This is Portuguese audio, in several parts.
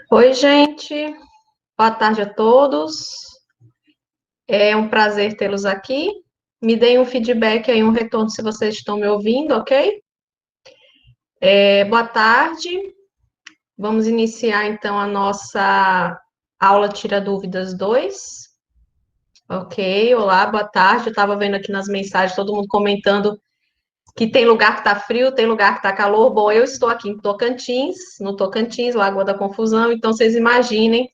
Oi, gente. Boa tarde a todos. É um prazer tê-los aqui. Me deem um feedback aí, um retorno se vocês estão me ouvindo, ok? Boa tarde. Vamos iniciar então a nossa aula Tira Dúvidas 2. Ok, olá, boa tarde. Eu estava vendo aqui nas mensagens todo mundo comentando que tem lugar que está frio, tem lugar que está calor. Bom, eu estou aqui em Tocantins, no Tocantins, Lagoa da Confusão, então vocês imaginem.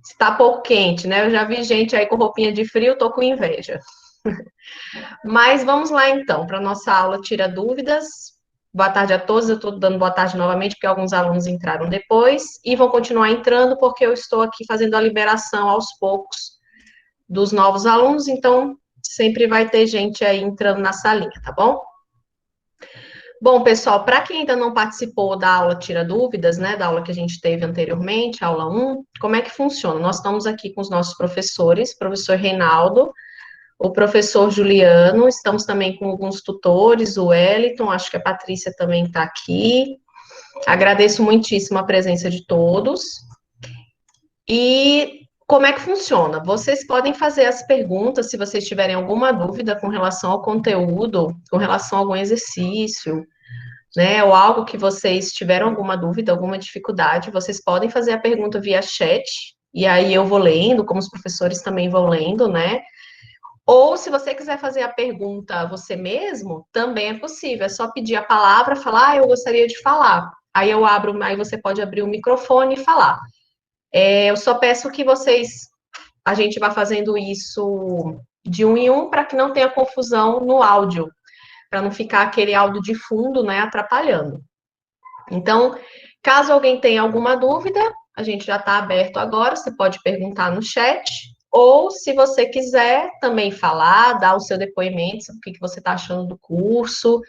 Está pouco quente, né? Eu já vi gente aí com roupinha de frio, tô com inveja. Mas vamos lá então, para a nossa aula Tira Dúvidas. Boa tarde a todos, eu estou dando boa tarde novamente, porque alguns alunos entraram depois, e vão continuar entrando, porque eu estou aqui fazendo a liberação aos poucos dos novos alunos, então sempre vai ter gente aí entrando na salinha, tá bom? Bom, pessoal, para quem ainda não participou da aula Tira Dúvidas, né, da aula que a gente teve anteriormente, aula 1, como é que funciona? Nós estamos aqui com os nossos professores, professor Reinaldo, o professor Juliano, estamos também com alguns tutores, o Wellington, acho que a Patrícia também está aqui. Agradeço muitíssimo a presença de todos. E como é que funciona? Vocês podem fazer as perguntas se vocês tiverem alguma dúvida com relação ao conteúdo, com relação a algum exercício, né, ou algo que vocês tiveram alguma dúvida, alguma dificuldade, vocês podem fazer a pergunta via chat, e aí eu vou lendo, como os professores também vão lendo, né? Ou se você quiser fazer a pergunta você mesmo, também é possível. É só pedir a palavra, falar, eu gostaria de falar. Aí eu abro, aí você pode abrir o microfone e falar. Eu só peço que a gente vá fazendo isso de um em um para que não tenha confusão no áudio, para não ficar aquele áudio de fundo, né, atrapalhando. Então, caso alguém tenha alguma dúvida, a gente já está aberto agora, você pode perguntar no chat, ou se você quiser também falar, dar o seu depoimento, sobre o que você está achando do curso,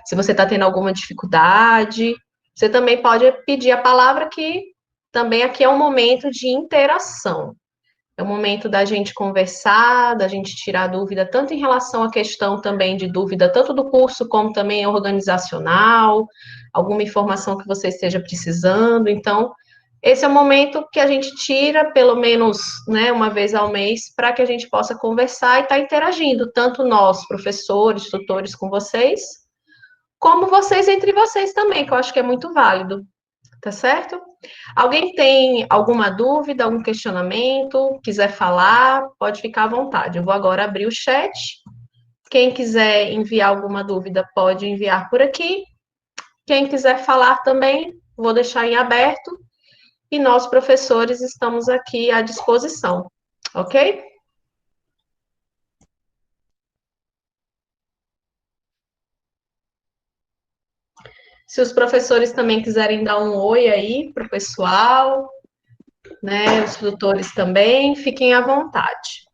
se você está tendo alguma dificuldade, você também pode pedir a palavra, que também aqui é um momento de interação. É o momento da gente conversar, da gente tirar dúvida, tanto em relação à questão também de dúvida, tanto do curso, como também organizacional, alguma informação que você esteja precisando. Então, esse é o momento que a gente tira, pelo menos, né, uma vez ao mês, para que a gente possa conversar e estar interagindo, tanto nós, professores, tutores, com vocês, como vocês entre vocês também, que eu acho que é muito válido, tá certo? Alguém tem alguma dúvida, algum questionamento, quiser falar, pode ficar à vontade. Eu vou agora abrir o chat. Quem quiser enviar alguma dúvida, pode enviar por aqui. Quem quiser falar também, vou deixar em aberto. E nós, professores, estamos aqui à disposição, ok? Se os professores também quiserem dar um oi aí para o pessoal, né? Os tutores também, fiquem à vontade.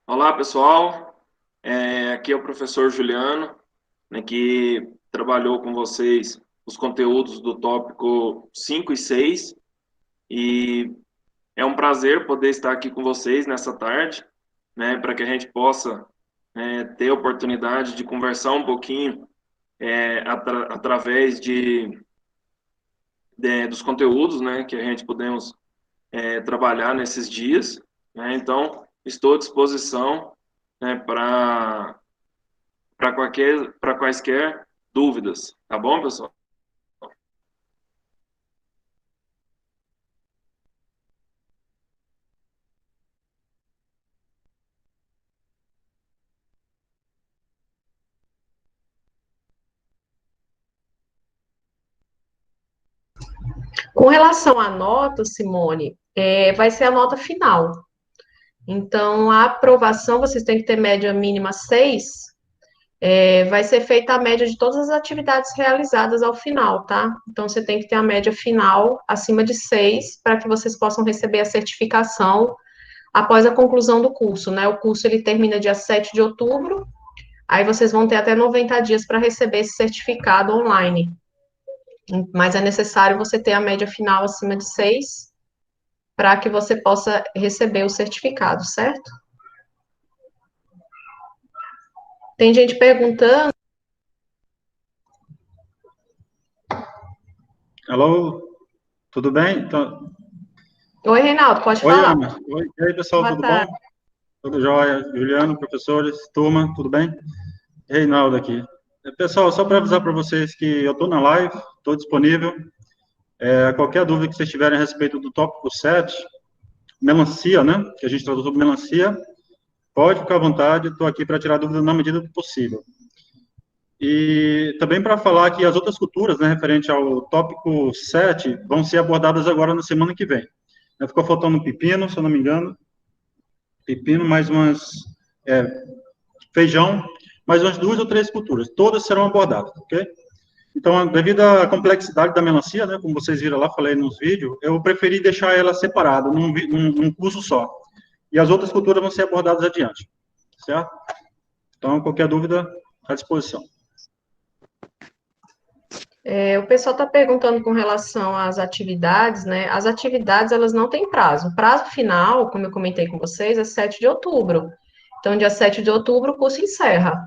Olá, pessoal. Aqui é o professor Juliano, né, que trabalhou com vocês os conteúdos do tópico 5 e 6. E é um prazer poder estar aqui com vocês nessa tarde, né, para que a gente possa ter a oportunidade de conversar um pouquinho através dos conteúdos, né, que a gente podemos trabalhar nesses dias. Né? Então, estou à disposição, né, para quaisquer dúvidas, tá bom, pessoal? Com relação à nota, Simone, vai ser a nota final. Então, a aprovação, vocês têm que ter média mínima 6. Vai ser feita a média de todas as atividades realizadas ao final, tá? Então, você tem que ter a média final acima de 6 para que vocês possam receber a certificação após a conclusão do curso, né? O curso ele termina dia 7 de outubro, aí vocês vão ter até 90 dias para receber esse certificado online. Mas é necessário você ter a média final acima de 6 para que você possa receber o certificado, certo? Tem gente perguntando. Alô, tudo bem? Então, Oi, Reinaldo, pode oi, falar. Ana. Oi, e aí, pessoal, Boa tudo bom? tarde. Tudo jóia? Juliano, professores, turma, tudo bem? Reinaldo aqui. Pessoal, só para avisar para vocês que eu estou na live, estou disponível. Qualquer dúvida que vocês tiverem a respeito do tópico 7, melancia, né? Que a gente tratou sobre melancia, pode ficar à vontade, estou aqui para tirar dúvida na medida do possível. E também para falar que as outras culturas, né, referente ao tópico 7, vão ser abordadas agora na semana que vem. Ficou faltando um pepino, se eu não me engano, pepino, mais umas feijão, mais umas 2 ou 3 culturas. Todas serão abordadas, ok? Então, devido à complexidade da melancia, né, como vocês viram lá, falei nos vídeos, eu preferi deixar ela separada, num curso só. E as outras culturas vão ser abordadas adiante, certo? Então, qualquer dúvida, à disposição. O pessoal está perguntando com relação às atividades, né? As atividades, elas não têm prazo. O prazo final, como eu comentei com vocês, é 7 de outubro. Então, dia 7 de outubro, o curso encerra.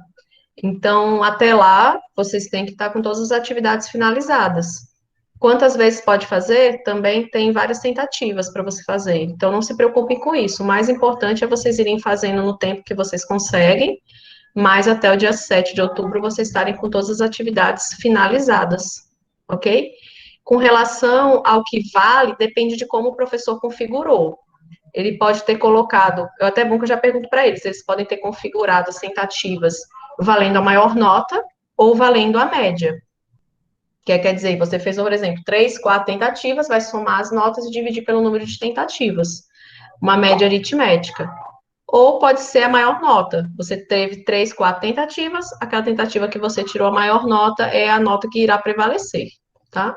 Então, até lá, vocês têm que estar com todas as atividades finalizadas. Quantas vezes pode fazer? Também tem várias tentativas para você fazer. Então, não se preocupem com isso. O mais importante é vocês irem fazendo no tempo que vocês conseguem, mas até o dia 7 de outubro vocês estarem com todas as atividades finalizadas, ok? Com relação ao que vale, depende de como o professor configurou. Ele pode ter colocado, eu até bom que eu já pergunto para eles podem ter configurado as tentativas valendo a maior nota ou valendo a média. Que quer dizer, você fez, por exemplo, 3, 4 tentativas, vai somar as notas e dividir pelo número de tentativas. Uma média aritmética. Ou pode ser a maior nota. Você teve 3, 4 tentativas, aquela tentativa que você tirou a maior nota é a nota que irá prevalecer, tá?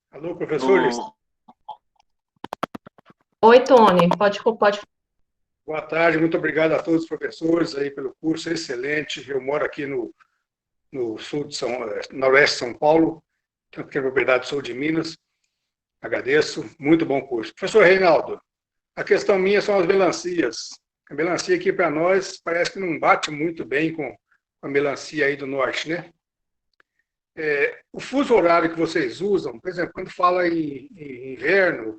Alô, professores? Oi, Tony, pode. Boa tarde, muito obrigado a todos os professores aí pelo curso, excelente. Eu moro aqui no sul de noroeste de São Paulo, tanto que a propriedade sul de Minas. Agradeço, muito bom curso. Professor Reinaldo, a questão minha são as melancias. A melancia aqui para nós parece que não bate muito bem com a melancia aí do norte, né? O fuso horário que vocês usam, por exemplo, quando fala em inverno,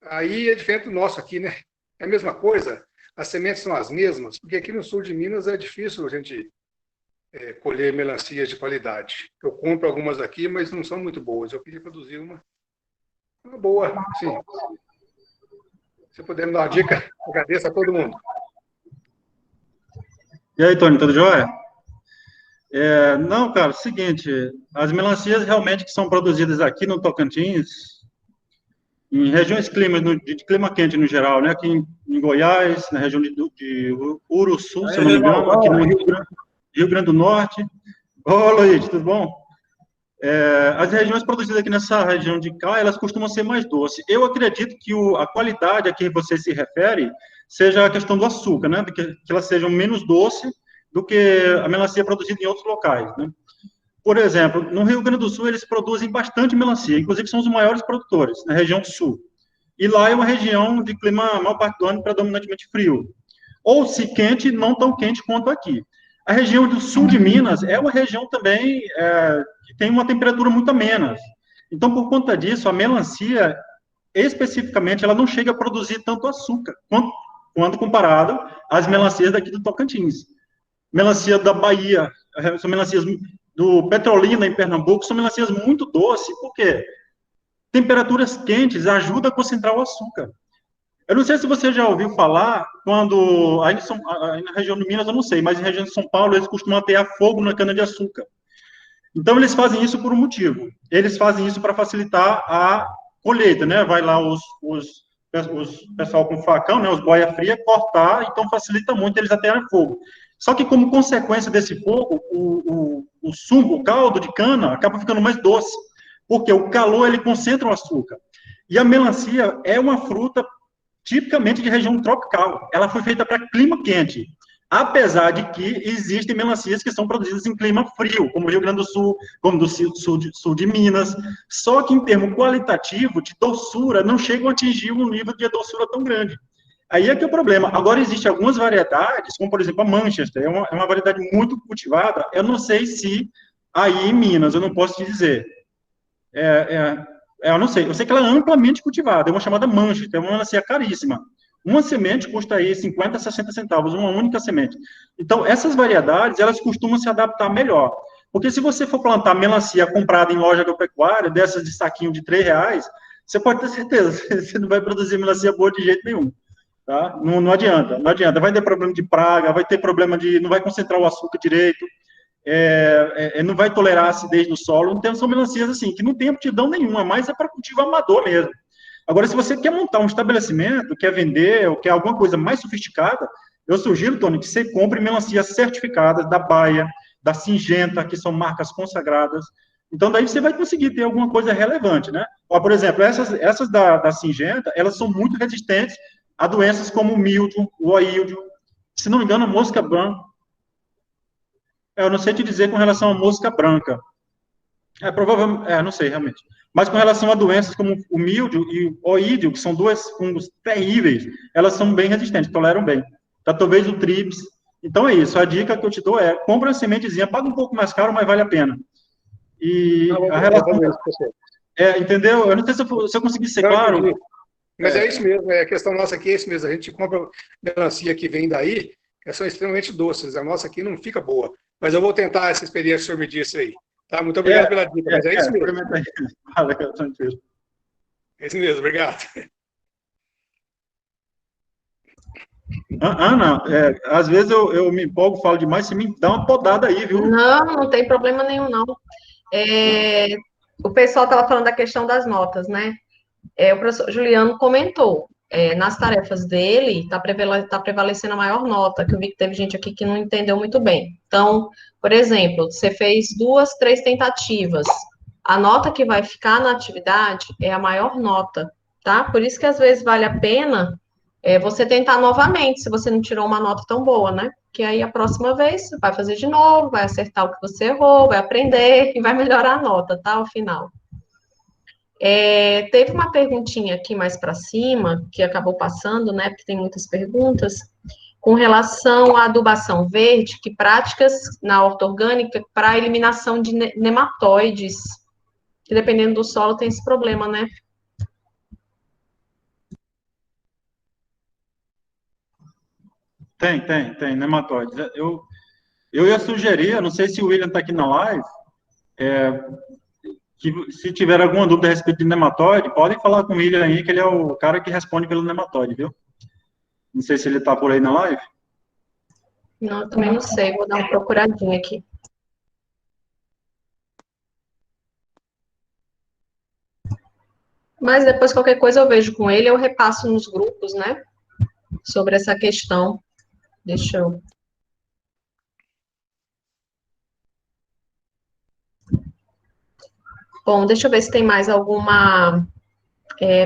aí é diferente do nosso aqui, né? É a mesma coisa, as sementes são as mesmas, porque aqui no sul de Minas é difícil a gente colher melancias de qualidade. Eu compro algumas aqui, mas não são muito boas. Eu queria produzir uma boa, sim. Se puder me dar uma dica, agradeço a todo mundo. E aí, Tony, tudo jóia? Não, cara, seguinte, as melancias realmente que são produzidas aqui no Tocantins, em regiões de clima quente no geral, né? Aqui em Goiás, na região de Uruçu, se eu não me engano, aqui no Rio Grande do Norte. Ô, Luiz, tudo bom? As regiões produzidas aqui nessa região de cá, elas costumam ser mais doces. Eu acredito que a qualidade a que você se refere seja a questão do açúcar, né? Que elas sejam menos doces do que a melancia produzida em outros locais, né? Por exemplo, no Rio Grande do Sul, eles produzem bastante melancia, inclusive são os maiores produtores, na região sul. E lá é uma região de clima, a maior parte do ano, predominantemente frio. Ou, se quente, não tão quente quanto aqui. A região do sul de Minas é uma região também que tem uma temperatura muito amena. Então, por conta disso, a melancia, especificamente, ela não chega a produzir tanto açúcar, quanto comparado às melancias daqui do Tocantins. Melancia da Bahia, são melancias do Petrolina, em Pernambuco, são melancias muito doces, porque temperaturas quentes ajudam a concentrar o açúcar. Eu não sei se você já ouviu falar, quando, aí na região de Minas eu não sei, mas em região de São Paulo eles costumam atear fogo na cana-de-açúcar. Então eles fazem isso por um motivo. Eles fazem isso para facilitar a colheita, né? Vai lá os pessoal com facão, né? Os boia fria, cortar, então facilita muito eles atearem fogo. Só que como consequência desse fogo, o sumo, o caldo de cana acaba ficando mais doce, porque o calor ele concentra o açúcar. E a melancia é uma fruta tipicamente de região tropical. Ela foi feita para clima quente. Apesar de que existem melancias que são produzidas em clima frio, como o Rio Grande do Sul, como do sul de Minas. Só que, em termo qualitativo, de doçura, não chegam a atingir um nível de doçura tão grande. Aí é que é o problema. Agora, existem algumas variedades, como, por exemplo, a Manchester, é uma variedade muito cultivada. Eu não sei se Aí, em Minas, eu não posso te dizer. Eu não sei. Eu sei que ela é amplamente cultivada. É uma chamada Manchester, é uma melancia caríssima. Uma semente custa aí 50, 60 centavos, uma única semente. Então, essas variedades, elas costumam se adaptar melhor. Porque se você for plantar melancia comprada em loja agropecuária, dessas de saquinho de R$ 3, você pode ter certeza, você não vai produzir melancia boa de jeito nenhum. Tá? Não, não adianta, não adianta. Vai ter problema de praga, vai ter problema de... não vai concentrar o açúcar direito, não vai tolerar a acidez no solo. Então, são melancias assim, que não tem aptidão nenhuma, mas é para cultivo amador mesmo. Agora, se você quer montar um estabelecimento, quer vender, ou quer alguma coisa mais sofisticada, eu sugiro, Tony, que você compre melancias certificadas da Baia, da Singenta, que são marcas consagradas. Então, daí você vai conseguir ter alguma coisa relevante, né? Ó, por exemplo, essas da Singenta, elas são muito resistentes a doenças como o míldio, o oíldio, se não me engano, a mosca branca. Eu não sei te dizer com relação à mosca branca. Provavelmente, não sei realmente. Mas com relação a doenças como o míldio e o oídio, que são dois fungos terríveis, elas são bem resistentes, toleram bem. Tá, talvez o trips. Então é isso. A dica que eu te dou é: compra uma sementezinha, paga um pouco mais caro, mas vale a pena. E a relação. Entendeu? Eu não sei se eu consegui ser claro. Entendi. Mas é isso mesmo, a questão nossa aqui é isso mesmo. A gente compra melancia que vem daí, que são extremamente doces. A nossa aqui não fica boa. Mas eu vou tentar essa experiência que o senhor me disse aí. Tá? Muito obrigado pela dica, mas é isso mesmo. Valeu, tranquilo. É isso mesmo, obrigado. Ana, às vezes eu me empolgo, falo demais, você me dá uma podada aí, viu? Não, não tem problema nenhum, não. O pessoal estava falando da questão das notas, né? O professor Juliano comentou, nas tarefas dele, está prevalecendo a maior nota, que eu vi que teve gente aqui que não entendeu muito bem. Então, por exemplo, você fez 2, 3 tentativas, a nota que vai ficar na atividade é a maior nota, tá? Por isso que às vezes vale a pena você tentar novamente, se você não tirou uma nota tão boa, né? Que aí a próxima vez você vai fazer de novo, vai acertar o que você errou, vai aprender e vai melhorar a nota, tá? Ao final. Teve uma perguntinha aqui mais para cima, que acabou passando, né? Porque tem muitas perguntas, com relação à adubação verde, que práticas na horta orgânica para eliminação de nematóides, que dependendo do solo tem esse problema, né? Tem, nematóides. Eu ia sugerir, não sei se o William está aqui na live, que se tiver alguma dúvida a respeito de nematóide, podem falar com o William aí, que ele é o cara que responde pelo nematóide, viu? Não sei se ele está por aí na live. Não, eu também não sei, vou dar uma procuradinha aqui. Mas depois, qualquer coisa, eu vejo com ele, eu repasso nos grupos, né? Sobre essa questão. Deixa eu... Bom, deixa eu ver se tem mais alguma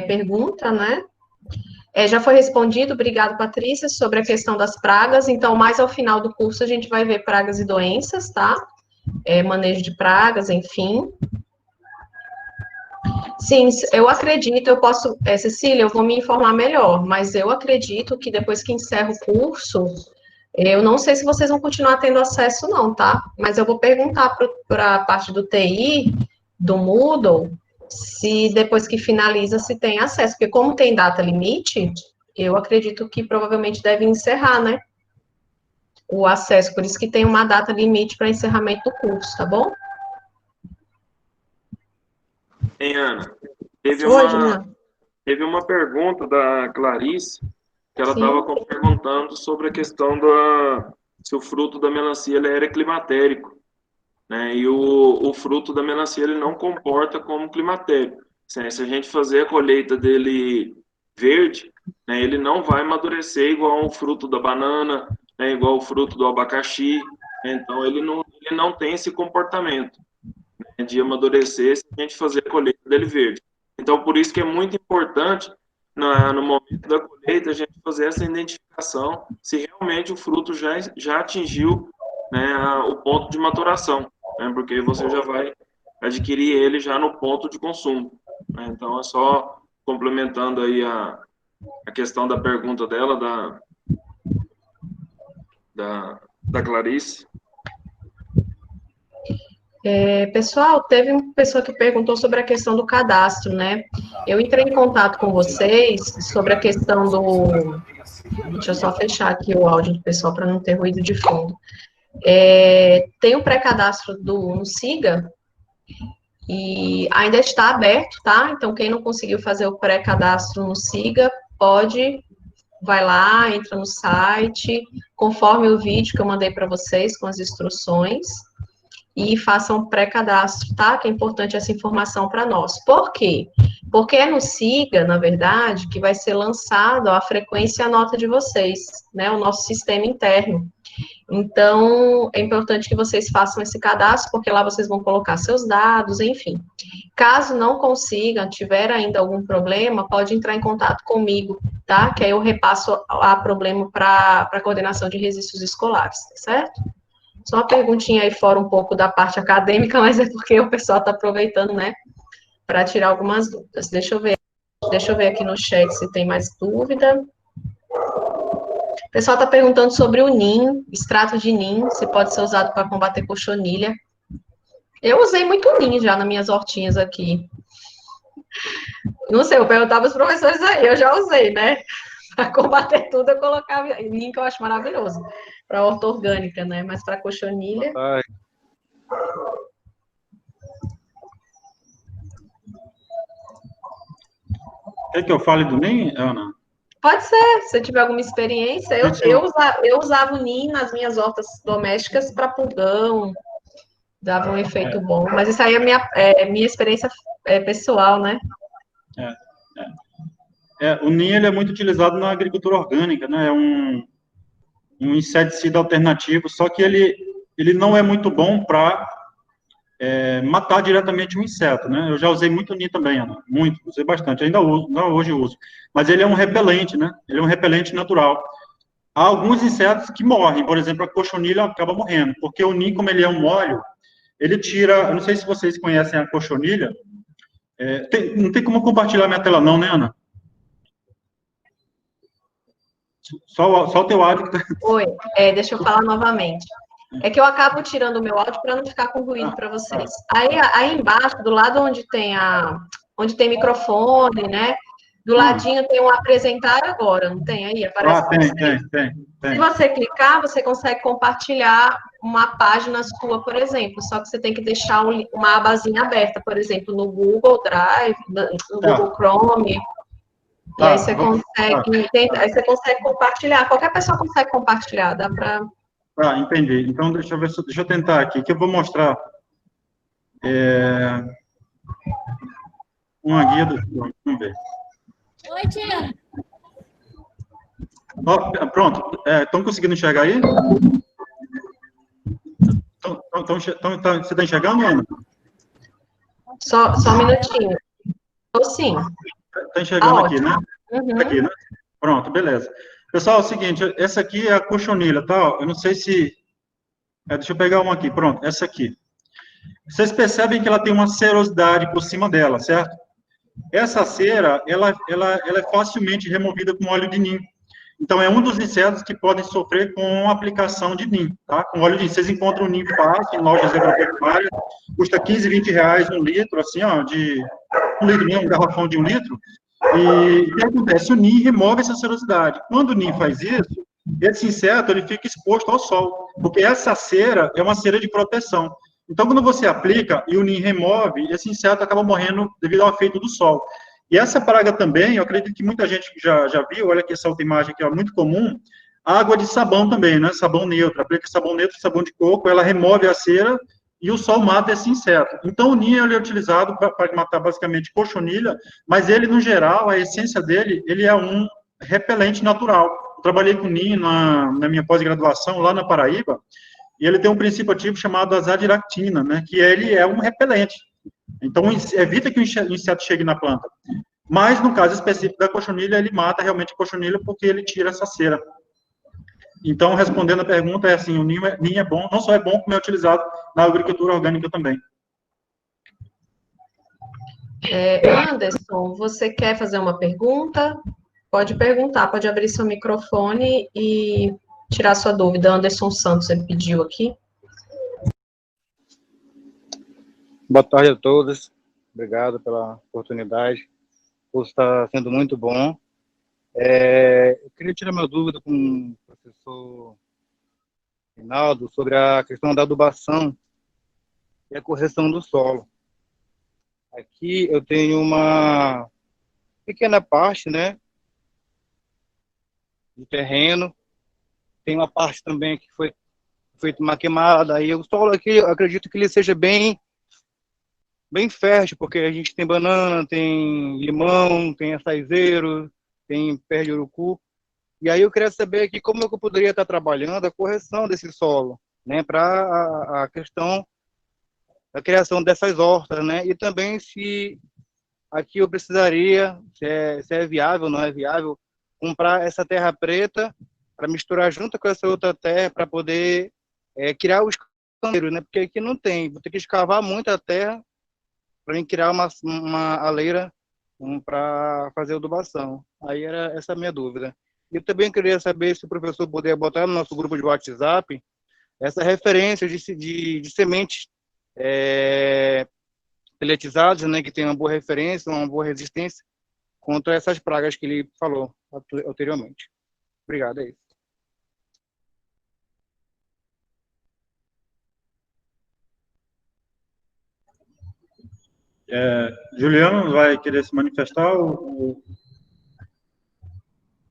pergunta, né? Já foi respondido, obrigado, Patrícia, sobre a questão das pragas. Então, mais ao final do curso, a gente vai ver pragas e doenças, tá? Manejo de pragas, enfim. Sim, eu acredito, eu posso... Cecília, eu vou me informar melhor, mas eu acredito que depois que encerra o curso, eu não sei se vocês vão continuar tendo acesso, não, tá? Mas eu vou perguntar para a parte do TI, do Moodle, se depois que finaliza, se tem acesso. Porque como tem data limite, eu acredito que provavelmente deve encerrar, né? O acesso. Por isso que tem uma data limite para encerramento do curso, tá bom? Hein, Ana? Teve uma pergunta da Clarice, que ela estava perguntando sobre a questão se o fruto da melancia ele era climatérico, né? E o fruto da melancia ele não comporta como climatérico. Se a gente fazer a colheita dele verde, né, ele não vai amadurecer igual o fruto da banana, né, igual o fruto do abacaxi. Então ele não tem esse comportamento, né, de amadurecer se a gente fazer a colheita dele verde. Então por isso que é muito importante no momento da colheita a gente fazer essa identificação se realmente o fruto já atingiu, né, o ponto de maturação, né, porque você já vai adquirir ele já no ponto de consumo, né. Então é só complementando aí a questão da pergunta dela, da Clarice. Pessoal, teve uma pessoa que perguntou sobre a questão do cadastro, né? Eu entrei em contato com vocês sobre a questão do... Deixa eu só fechar aqui o áudio do pessoal para não ter ruído de fundo. Tem o pré-cadastro no SIGA e ainda está aberto, tá? Então, quem não conseguiu fazer o pré-cadastro no SIGA, vai lá, entra no site, conforme o vídeo que eu mandei para vocês com as instruções, e façam um pré-cadastro, tá? Que é importante essa informação para nós. Por quê? Porque é no SIGA, na verdade, que vai ser lançado a frequência e a nota de vocês, né? O nosso sistema interno. Então, é importante que vocês façam esse cadastro, porque lá vocês vão colocar seus dados, enfim. Caso não consigam, tiver ainda algum problema, pode entrar em contato comigo, tá? Que aí eu repasso a problema para a coordenação de registros escolares, tá certo? Só uma perguntinha aí fora um pouco da parte acadêmica, mas é porque o pessoal está aproveitando, né, para tirar algumas dúvidas. Deixa eu ver aqui no chat se tem mais dúvida. O pessoal está perguntando sobre o NIM, extrato de NIM, se pode ser usado para combater cochonilha. Eu usei muito NIM já nas minhas hortinhas aqui. Não sei, eu perguntava os professores aí, eu já usei, né? Para combater tudo, eu colocava NIM, que eu acho maravilhoso, para horta orgânica, né? Mas para cochonilha... Ai. Quer que eu fale do NIM, Ana? Pode ser, se você tiver alguma experiência. Eu usava o NIM nas minhas hortas domésticas para pulgão, dava um efeito bom. Mas isso aí é minha experiência pessoal, né? O NIM ele é muito utilizado na agricultura orgânica, né? É um inseticida alternativo, só que ele não é muito bom para matar diretamente o inseto, né? Eu já usei muito NIM também, Ana, muito, usei bastante, ainda uso, não, hoje uso. Mas ele é um repelente, né? Ele é um repelente natural. Há alguns insetos que morrem, por exemplo, a cochonilha acaba morrendo, porque o NIM, como ele é um óleo, ele tira, eu não sei se vocês conhecem a cochonilha, não tem como compartilhar minha tela não, né, Ana? Só o teu áudio que tá... Oi, deixa eu falar novamente. É que eu acabo tirando o meu áudio para não ficar com ruído para vocês. Aí embaixo, do lado onde tem microfone, né? Do ladinho tem um apresentar agora, não tem aí? Aparece tem. Se você clicar, você consegue compartilhar uma página sua, por exemplo, só que você tem que deixar uma abazinha aberta, por exemplo, no Google Drive, no Google Chrome, e aí você consegue compartilhar. Qualquer pessoa consegue compartilhar, dá para... Entendi. Então, deixa eu tentar aqui, que eu vou mostrar uma guia do... Vamos ver. Oi, tia. Pronto. Estão conseguindo enxergar aí? Você está enxergando, Ana? Só um minutinho. Estou sim. Está enxergando aqui, né? Uhum. Aqui, né? Pronto, beleza. Pessoal, é o seguinte, essa aqui é a cochonilha, tá? Eu não sei se... deixa eu pegar uma aqui, pronto, essa aqui. Vocês percebem que ela tem uma cerosidade por cima dela, certo? Essa cera, ela é facilmente removida com óleo de NIM. Então, é um dos insetos que podem sofrer com a aplicação de NIM, tá? Com óleo de NIM. Vocês encontram o NIM fácil em lojas agropecuárias, custa 15, 20 reais um litro, assim, ó, um litro mesmo, um garrafão de 1 litro. E o que acontece? O NIM remove essa cerosidade. Quando o NIM faz isso, esse inseto ele fica exposto ao sol, porque essa cera é uma cera de proteção. Então, quando você aplica e o NIM remove, esse inseto acaba morrendo devido ao efeito do sol. E essa praga também, eu acredito que muita gente já viu, olha aqui essa outra imagem que é muito comum, água de sabão também, né? Sabão neutro, aplica sabão neutro, sabão de coco, ela remove a cera e o sol mata esse inseto. Então, o NIM ele é utilizado para matar basicamente cochonilha, mas ele, no geral, a essência dele, ele é um repelente natural. Eu trabalhei com NIM na minha pós-graduação, lá na Paraíba, e ele tem um princípio ativo chamado azadiractina, né? Que ele é um repelente. Então, evita que o inseto chegue na planta. Mas, no caso específico da cochonilha, ele mata realmente a cochonilha porque ele tira essa cera. Então, respondendo a pergunta, é assim, o NIM é bom, não só é bom, como é utilizado na agricultura orgânica também. Anderson, você quer fazer uma pergunta? Pode perguntar, pode abrir seu microfone e tirar sua dúvida. Anderson Santos, ele pediu aqui. Boa tarde a todos. Obrigado pela oportunidade. O curso está sendo muito bom. Eu queria tirar uma dúvida com o professor Rinaldo sobre a questão da adubação e a correção do solo. Aqui eu tenho uma pequena parte, né, de terreno. Tem uma parte também que foi feita uma queimada. Aí o solo aqui, eu acredito que ele seja bem fértil, porque a gente tem banana, tem limão, tem açaizeiro, tem pé de urucu. E aí eu queria saber aqui como eu poderia estar trabalhando a correção desse solo, né, para a questão da criação dessas hortas, né, e também se aqui eu precisaria, se é viável ou não é viável, comprar essa terra preta para misturar junto com essa outra terra para poder criar os canteiros, né, porque aqui não tem, vou ter que escavar muita terra para mim criar uma aleira para fazer adubação. Aí era essa a minha dúvida. E eu também queria saber se o professor poderia botar no nosso grupo de WhatsApp essa referência de sementes peletizadas, né, que tem uma boa referência, uma boa resistência contra essas pragas que ele falou anteriormente. Obrigado, é isso. Juliano vai querer se manifestar ou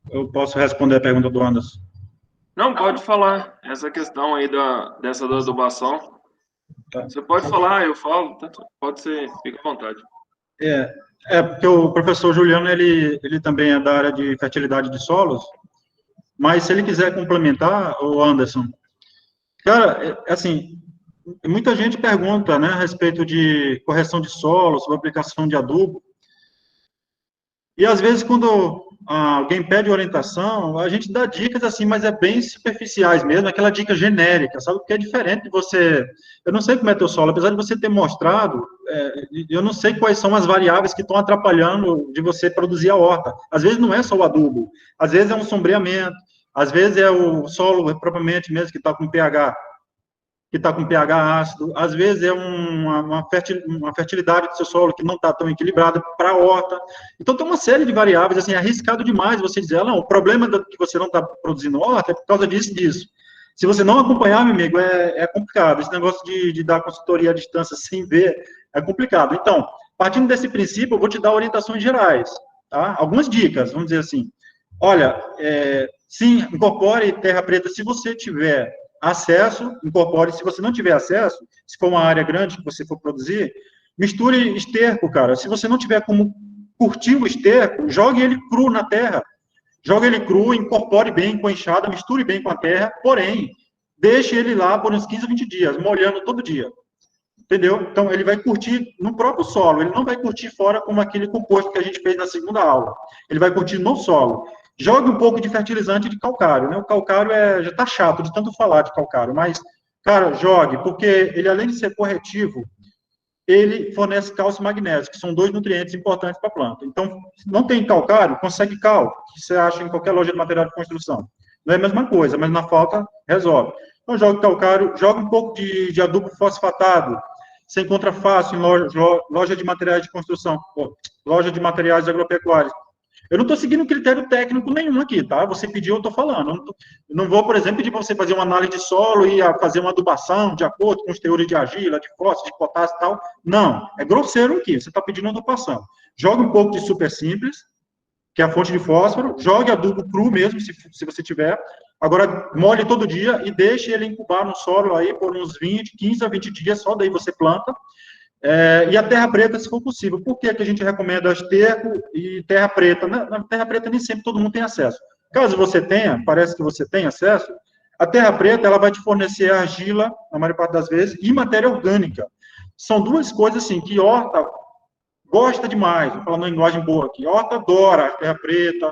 eu posso responder a pergunta do Anderson? Não, pode falar. Essa questão aí dessa da adubação. Tá. Você pode falar, eu falo, pode ser, fica à vontade. Porque o professor Juliano, ele também é da área de fertilidade de solos, mas se ele quiser complementar, o Anderson, cara, assim, muita gente pergunta, né, a respeito de correção de solo, sobre aplicação de adubo, e às vezes quando alguém pede orientação, a gente dá dicas assim, mas é bem superficiais mesmo, aquela dica genérica, sabe? Porque é diferente de você... Eu não sei como é teu solo, apesar de você ter mostrado, eu não sei quais são as variáveis que estão atrapalhando de você produzir a horta. Às vezes não é só o adubo, às vezes é um sombreamento, às vezes é o solo propriamente mesmo que está com pH ácido, às vezes é uma fertilidade do seu solo que não está tão equilibrada para a horta. Então, tem uma série de variáveis, assim, é arriscado demais você dizer, não, o problema que você não está produzindo horta é por causa disso. Se você não acompanhar, meu amigo, é complicado. Esse negócio de dar consultoria à distância sem ver é complicado. Então, partindo desse princípio, eu vou te dar orientações gerais, tá? Algumas dicas, vamos dizer assim. Olha, sim, incorpore terra preta se você tiver acesso, incorpore. Se você não tiver acesso, se for uma área grande que você for produzir, misture esterco, cara. Se você não tiver como curtir o esterco, jogue ele cru na terra. Jogue ele cru, incorpore bem com a enxada, misture bem com a terra, porém, deixe ele lá por uns 15 a 20 dias, molhando todo dia. Entendeu? Então, ele vai curtir no próprio solo, ele não vai curtir fora como aquele composto que a gente fez na segunda aula. Ele vai curtir no solo. Jogue um pouco de fertilizante de calcário, né? O calcário já está chato de tanto falar de calcário, mas, cara, jogue, porque ele, além de ser corretivo, ele fornece cálcio e magnésio, que são dois nutrientes importantes para a planta. Então, se não tem calcário, consegue cal, que você acha em qualquer loja de material de construção. Não é a mesma coisa, mas na falta, resolve. Então, jogue calcário, joga um pouco de adubo fosfatado, você encontra fácil em loja de materiais de construção, loja de materiais agropecuários. Eu não estou seguindo critério técnico nenhum aqui, tá? Você pediu, eu estou falando. Eu não vou, por exemplo, pedir para você fazer uma análise de solo e fazer uma adubação de acordo com os teores de argila, de fósforo, de potássio e tal. Não, é grosseiro aqui. Você está pedindo adubação. Jogue um pouco de super simples, que é a fonte de fósforo. Jogue adubo cru mesmo, se você tiver. Agora, molhe todo dia e deixe ele incubar no solo aí por uns 15 a 20 dias, só daí você planta. E a terra preta, se for possível. Por que a gente recomenda esterco e terra preta? Na terra preta nem sempre todo mundo tem acesso. Caso você tenha, parece que você tem acesso, a terra preta ela vai te fornecer argila, na maior parte das vezes, e matéria orgânica. São duas coisas assim que horta gosta demais. Vou falar uma linguagem boa aqui. Horta adora terra preta,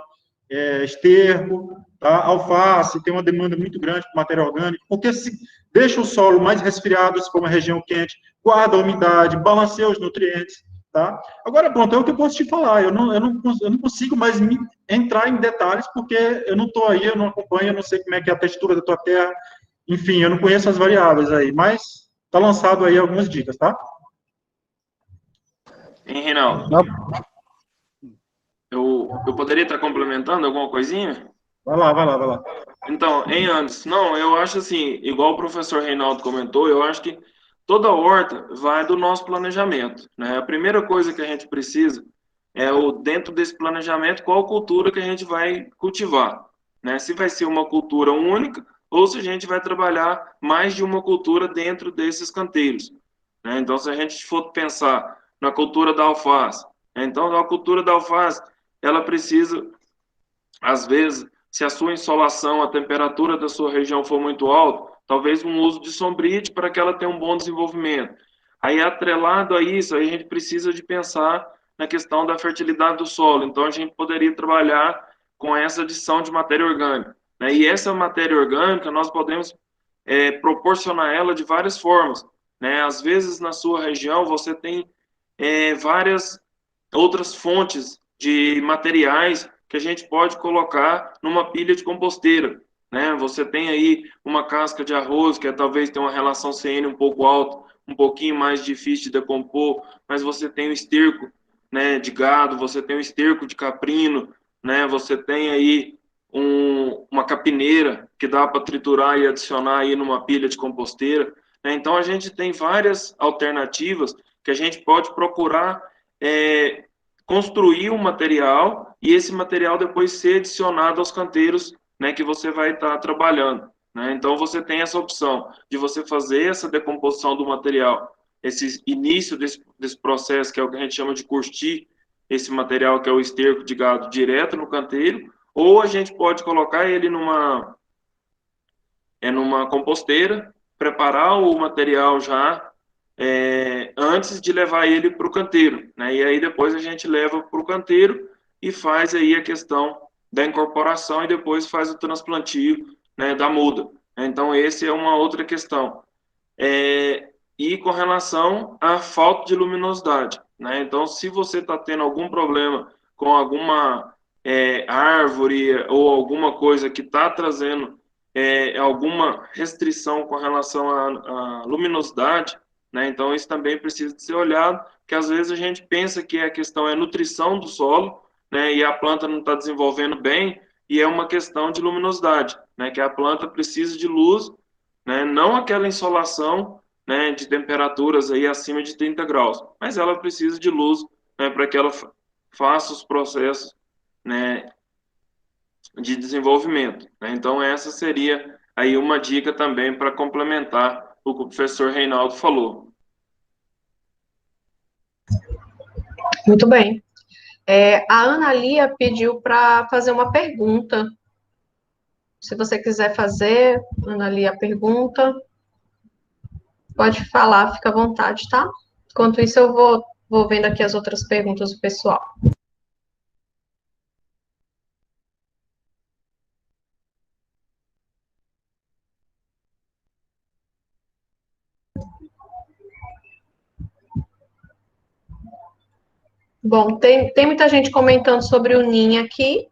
esterco, tá? Alface, tem uma demanda muito grande por matéria orgânica, porque se deixa o solo mais resfriado, se for uma região quente, guarda a umidade, balanceia os nutrientes, tá? Agora, pronto, é o que eu posso te falar, eu não consigo mais entrar em detalhes, porque eu não estou aí, eu não acompanho, eu não sei como é que é a textura da tua terra, enfim, eu não conheço as variáveis aí, mas está lançado aí algumas dicas, tá? Hein, Reinaldo? Eu poderia estar complementando alguma coisinha? Vai lá, vai lá, vai lá. Então, em Anderson, não, eu acho assim, igual o professor Reinaldo comentou, eu acho que toda horta vai do nosso planejamento, né? A primeira coisa que a gente precisa é dentro desse planejamento, qual cultura que a gente vai cultivar, né? Se vai ser uma cultura única ou se a gente vai trabalhar mais de uma cultura dentro desses canteiros, né? Então, se a gente for pensar na cultura da alface, né? Então, a cultura da alface, ela precisa, às vezes, se a sua insolação, a temperatura da sua região for muito alta, talvez um uso de sombrite para que ela tenha um bom desenvolvimento. Aí, atrelado a isso, aí a gente precisa de pensar na questão da fertilidade do solo. Então, a gente poderia trabalhar com essa adição de matéria orgânica, né? E essa matéria orgânica, nós podemos proporcionar ela de várias formas, né? Às vezes, na sua região, você tem várias outras fontes de materiais que a gente pode colocar numa pilha de composteira, né? Você tem aí uma casca de arroz, que talvez tenha uma relação CN um pouco alta, um pouquinho mais difícil de decompor, mas você tem o esterco, né, de gado, você tem o esterco de caprino, né? Você tem aí uma capineira que dá para triturar e adicionar aí numa pilha de composteira, né? Então a gente tem várias alternativas que a gente pode procurar construir um material e esse material depois ser adicionado aos canteiros, né, que você vai estar trabalhando, né? Então você tem essa opção de você fazer essa decomposição do material, esse início desse processo, que é o que a gente chama de curtir esse material, que é o esterco de gado, direto no canteiro, ou a gente pode colocar ele numa composteira, preparar o material já antes de levar ele para o canteiro, né? E aí depois a gente leva para o canteiro e faz aí a questão da incorporação e depois faz o transplantio, né, da muda. Então, esse é uma outra questão. E com relação à falta de luminosidade, né? Então, se você está tendo algum problema com alguma árvore ou alguma coisa que está trazendo alguma restrição com relação à luminosidade, né? Então, isso também precisa de ser olhado, porque às vezes a gente pensa que a questão é nutrição do solo, né? E a planta não está desenvolvendo bem, e é uma questão de luminosidade, né? Que a planta precisa de luz, né? Não aquela insolação, né, de temperaturas aí acima de 30 graus, mas ela precisa de luz, né, para que ela faça os processos, né, de desenvolvimento, né? Então, essa seria aí uma dica também para complementar o que o professor Reinaldo falou. Muito bem. A Ana Lia pediu para fazer uma pergunta. Se você quiser fazer, Ana Lia, a pergunta, pode falar, fica à vontade, tá? Enquanto isso, eu vou vendo aqui as outras perguntas do pessoal. Bom, tem muita gente comentando sobre o Ninho aqui,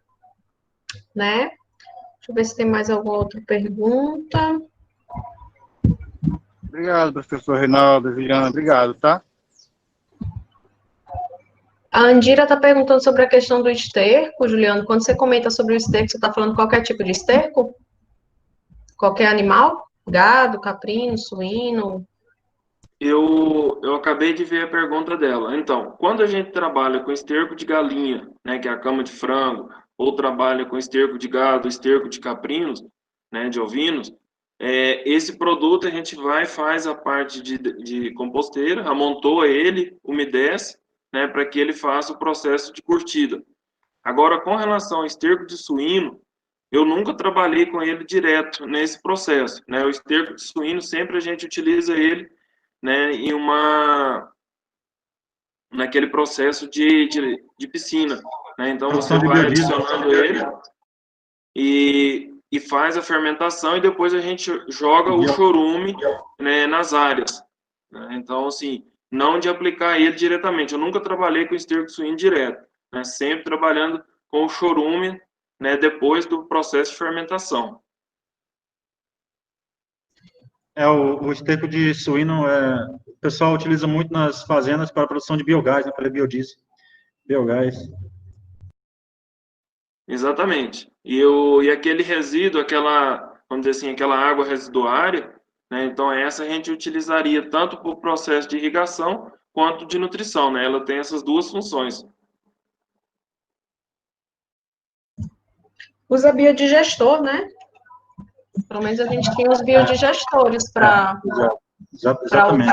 né? Deixa eu ver se tem mais alguma outra pergunta. Obrigado, professor Reinaldo, Juliana, obrigado, tá? A Andira está perguntando sobre a questão do esterco, Juliano. Quando você comenta sobre o esterco, você está falando qualquer tipo de esterco? Qualquer animal? Gado, caprino, suíno? Eu acabei de ver a pergunta dela. Então, quando a gente trabalha com esterco de galinha, né, que é a cama de frango, ou trabalha com esterco de gado, esterco de caprinos, né, de ovinos, esse produto a gente vai e faz a parte de composteira, amontoa ele, umedece, né, para que ele faça o processo de curtida. Agora, com relação ao esterco de suíno, eu nunca trabalhei com ele direto nesse processo, né? O esterco de suíno sempre a gente utiliza ele, né, naquele processo de piscina, né? Então você vai adicionando ele e faz a fermentação e depois a gente joga o chorume, né, nas áreas, né? Então, assim, não de aplicar ele diretamente. Eu nunca trabalhei com esterco de suíno direto, né? Sempre trabalhando com o chorume, né, depois do processo de fermentação. O esterco de suíno, o pessoal utiliza muito nas fazendas para a produção de biogás, né, para biodiesel, biogás. Exatamente. E aquele resíduo, vamos dizer assim, aquela água residuária, né? Então essa a gente utilizaria tanto para o processo de irrigação quanto de nutrição, né? Ela tem essas duas funções. Usa biodigestor, né? Pelo menos a gente tinha os biodigestores para Exatamente.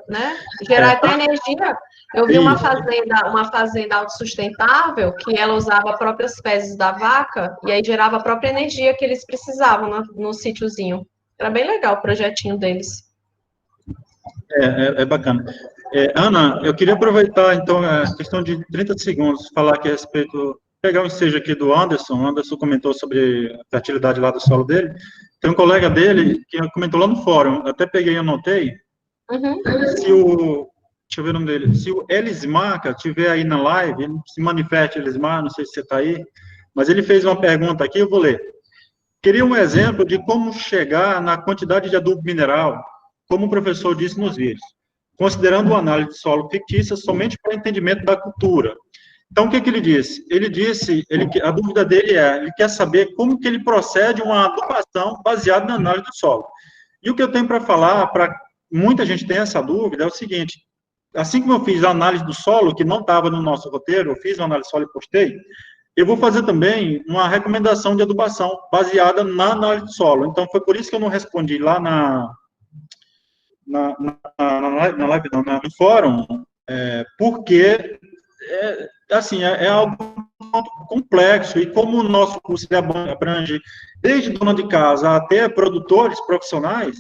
né? Gerar até energia. Eu vi uma fazenda autossustentável que ela usava próprias fezes da vaca e aí gerava a própria energia que eles precisavam no sítiozinho. Era bem legal o projetinho deles. É bacana. Ana, eu queria aproveitar, então, a questão de 30 segundos, falar aqui a respeito, pegar um ensejo aqui do Anderson. O Anderson comentou sobre a fertilidade lá do solo dele. Tem um colega dele que comentou lá no fórum, até peguei e anotei. Uhum. Deixa eu ver o nome dele. Se o Elismar estiver aí na live, se manifeste, Elismar, não sei se você está aí, mas ele fez uma pergunta aqui, eu vou ler. Queria um exemplo de como chegar na quantidade de adubo mineral, como o professor disse nos vídeos, considerando a análise de solo fictícia somente para entendimento da cultura. Então, o que ele disse? A dúvida dele ele quer saber como que ele procede uma adubação baseada na análise do solo. E o que eu tenho para falar, para muita gente tem essa dúvida, é o seguinte: assim como eu fiz a análise do solo, que não estava no nosso roteiro, eu fiz uma análise do solo e postei, eu vou fazer também uma recomendação de adubação baseada na análise do solo. Então, foi por isso que eu não respondi lá no fórum, porque, é algo complexo, e como o nosso curso abrange desde dona de casa até produtores profissionais,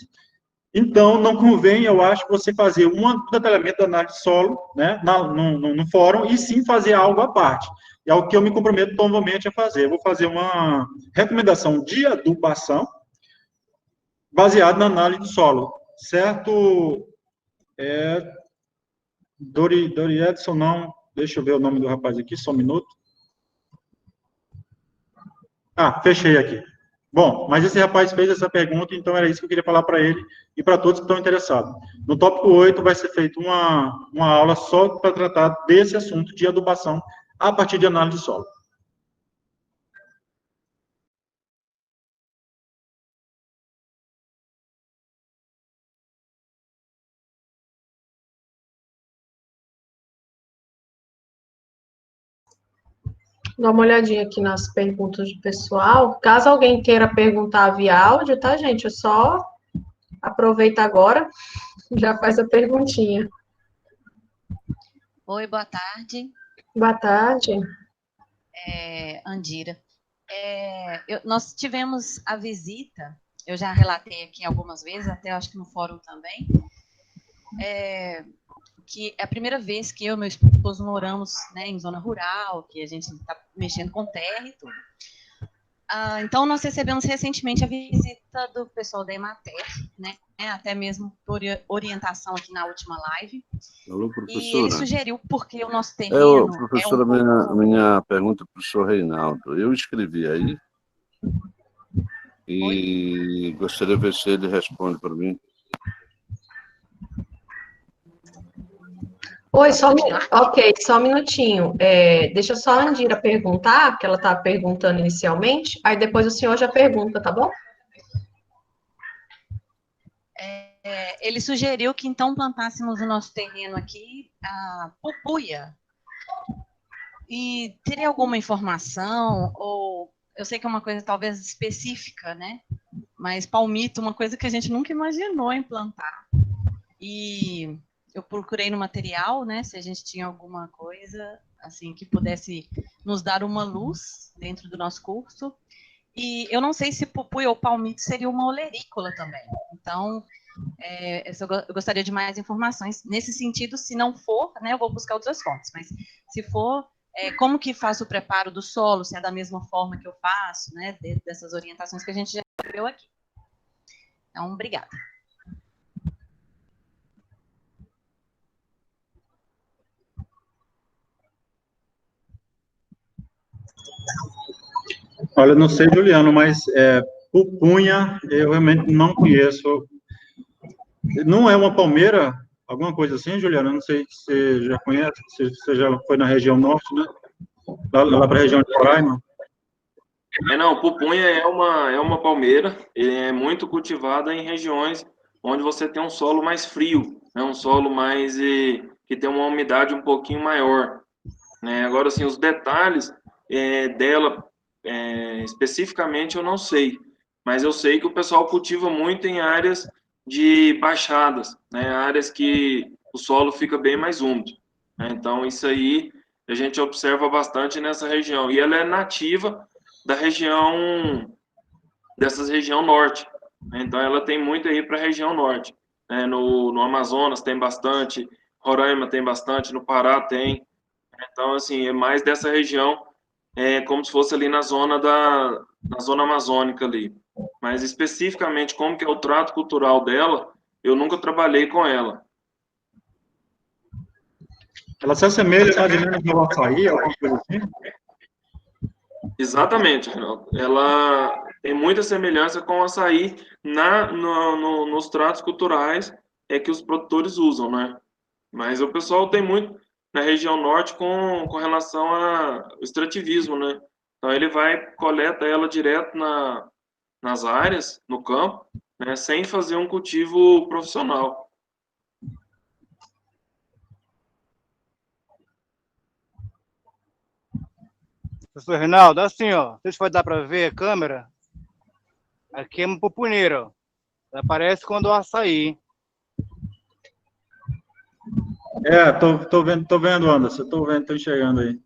então, não convém, eu acho, você fazer um detalhamento da análise de solo, né, no fórum, e sim fazer algo à parte. É o que eu me comprometo novamente a fazer. Eu vou fazer uma recomendação de adubação baseada na análise do solo. Certo? Dori Edson, não. Deixa eu ver o nome do rapaz aqui, só um minuto. Fechei aqui. Bom, mas esse rapaz fez essa pergunta, então era isso que eu queria falar para ele e para todos que estão interessados. No tópico 8 vai ser feita uma aula só para tratar desse assunto de adubação a partir de análise de solo. Dá uma olhadinha aqui nas perguntas do pessoal. Caso alguém queira perguntar via áudio, tá, gente? É só aproveita agora, já faz a perguntinha. Oi, boa tarde. Boa tarde. Andira. Nós tivemos a visita, eu já relatei aqui algumas vezes, até acho que no fórum também, que é a primeira vez que eu e meu esposo moramos, né, em zona rural, que a gente está mexendo com terra e tudo. Então, nós recebemos recentemente a visita do pessoal da Emater, né, até mesmo por orientação aqui na última live. Alô, professora. E ele sugeriu porque o nosso terreno... Professora, minha pergunta para o professor Reinaldo. Eu escrevi aí e gostaria de ver se ele responde para mim. Oi, só um minutinho. Deixa só a Andira perguntar, porque ela estava perguntando inicialmente, aí depois o senhor já pergunta, tá bom? Ele sugeriu que então plantássemos o nosso terreno aqui a pupuia. E teria alguma informação, ou eu sei que é uma coisa talvez específica, né? Mas palmito, uma coisa que a gente nunca imaginou implantar. E eu procurei no material, né, se a gente tinha alguma coisa assim que pudesse nos dar uma luz dentro do nosso curso. E eu não sei se pupuia ou palmito seria uma olerícola também. Então, eu gostaria de mais informações nesse sentido. Se não for, né, eu vou buscar outras fontes. Mas se for, como que faço o preparo do solo? Se é da mesma forma que eu faço, né, dessas orientações que a gente já viu aqui. Então, obrigada. Olha, não sei, Juliano, mas pupunha eu realmente não conheço. Não é uma palmeira, alguma coisa assim, Juliana? Não sei se você já conhece, se você já foi na região norte, né? Lá para a região de Roraima. Não, pupunha é uma palmeira, é muito cultivada em regiões onde você tem um solo mais frio, né? Um solo mais que tem uma umidade um pouquinho maior, né? Agora, assim, os detalhes dela especificamente eu não sei, mas eu sei que o pessoal cultiva muito em áreas de baixadas, né? Áreas que o solo fica bem mais úmido, né? Então, isso aí a gente observa bastante nessa região. E ela é nativa da região, dessas região norte, né? Então, ela tem muito aí para a região norte, né? No Amazonas tem bastante, Roraima tem bastante, no Pará tem. Então, assim, é mais dessa região, como se fosse ali na zona amazônica ali. Mas especificamente como que é o trato cultural dela, eu nunca trabalhei com ela. Ela se assemelha mais ou menos ao açaí, alguma coisa assim? Exatamente, Renato. Ela tem muita semelhança com o açaí nos tratos culturais que os produtores usam, né? Mas o pessoal tem muito na região norte com relação ao extrativismo, né? Então ele vai, coleta ela direto nas áreas, no campo, né? Sem fazer um cultivo profissional. Professor Reinaldo, assim, ó, não sei se vai dar para ver a câmera. Aqui é uma pupuneira, ó. Aparece quando o açaí. Tô vendo, Anderson, tô vendo, tô enxergando aí.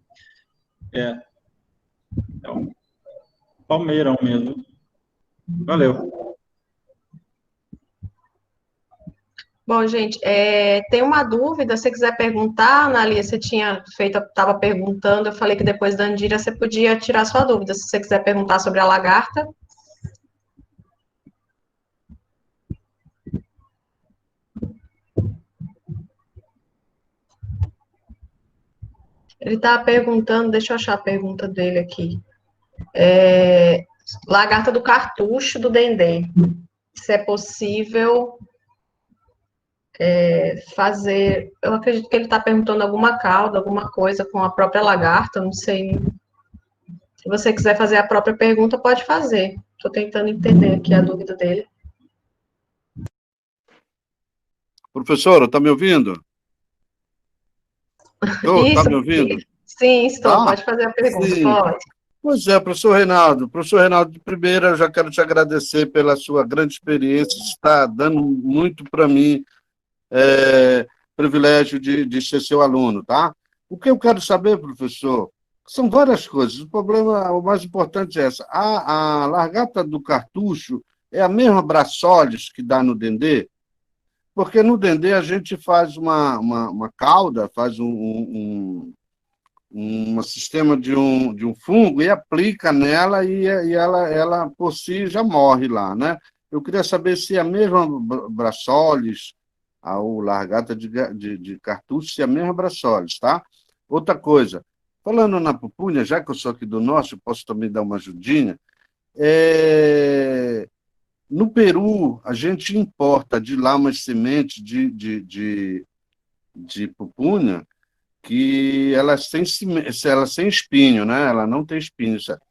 É um palmeirão mesmo. Valeu. Bom, gente, tem uma dúvida, se você quiser perguntar, Analia, você estava perguntando, eu falei que depois da Andira você podia tirar sua dúvida, se você quiser perguntar sobre a lagarta. Ele estava perguntando, deixa eu achar a pergunta dele aqui. Lagarta do cartucho do Dendê. Se é possível fazer. Eu acredito que ele está perguntando alguma cauda, alguma coisa com a própria lagarta, não sei. Se você quiser fazer a própria pergunta, pode fazer. Estou tentando entender aqui a dúvida dele. Professora, está me ouvindo? Está me ouvindo? Sim, estou. Pode fazer a pergunta, sim. pode. Pois é, professor Reinaldo. Professor Reinaldo, de primeira, eu já quero te agradecer pela sua grande experiência, está dando muito para mim privilégio de ser seu aluno, tá? O que eu quero saber, professor, são várias coisas. O mais importante é essa. A largata do cartucho é a mesma Braçolis que dá no Dendê? Porque no Dendê a gente faz uma cauda, faz um sistema de um fungo e aplica nela e ela por si já morre lá, né? Eu queria saber se a mesma Braçolis, ou largata de cartucho, se a mesma Braçolis, tá? Outra coisa, falando na pupunha, já que eu sou aqui do norte, eu posso também dar uma ajudinha. No Peru, a gente importa de lá umas sementes de pupunha que elas têm espinho, né? Ela não tem espinho, certo?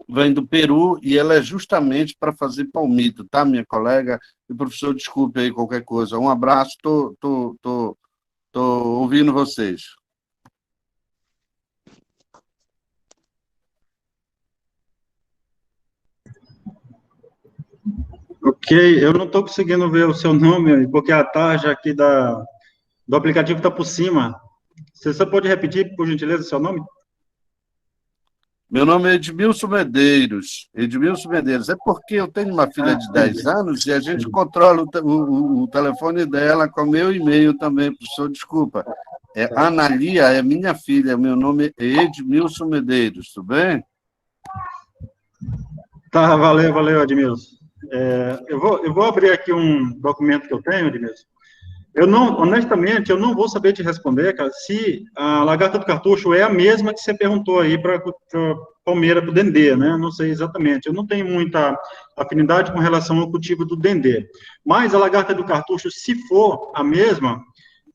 Vem do Peru e ela é justamente para fazer palmito, tá, minha colega? E professor, desculpe aí qualquer coisa. Um abraço, tô ouvindo vocês. Ok, eu não estou conseguindo ver o seu nome, porque a tarja aqui do aplicativo está por cima. Você só pode repetir, por gentileza, o seu nome? Meu nome é Edmilson Medeiros. Edmilson Medeiros. É porque eu tenho uma filha de 10 anos e a gente controla o telefone dela com o meu e-mail também, professor. Desculpa. Analia é minha filha. Meu nome é Edmilson Medeiros. Tudo bem? Tá, valeu, Edmilson. Eu vou abrir aqui um documento que eu tenho, Edmilson, Eu não, honestamente, eu não vou saber te responder, cara, se a lagarta do cartucho é a mesma que você perguntou aí para palmeira, para o dendê, né? Não sei exatamente. Eu não tenho muita afinidade com relação ao cultivo do dendê. Mas a lagarta do cartucho, se for a mesma,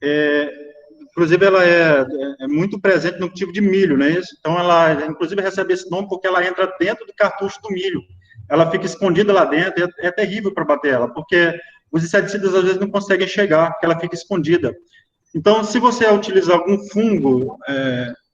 é, inclusive ela é muito presente no cultivo de milho, né? Então ela, inclusive, recebe esse nome porque ela entra dentro do cartucho do milho. Ela fica escondida lá dentro, é terrível para bater ela, porque os inseticidas às vezes não conseguem chegar, porque ela fica escondida. Então, se você utilizar algum fungo,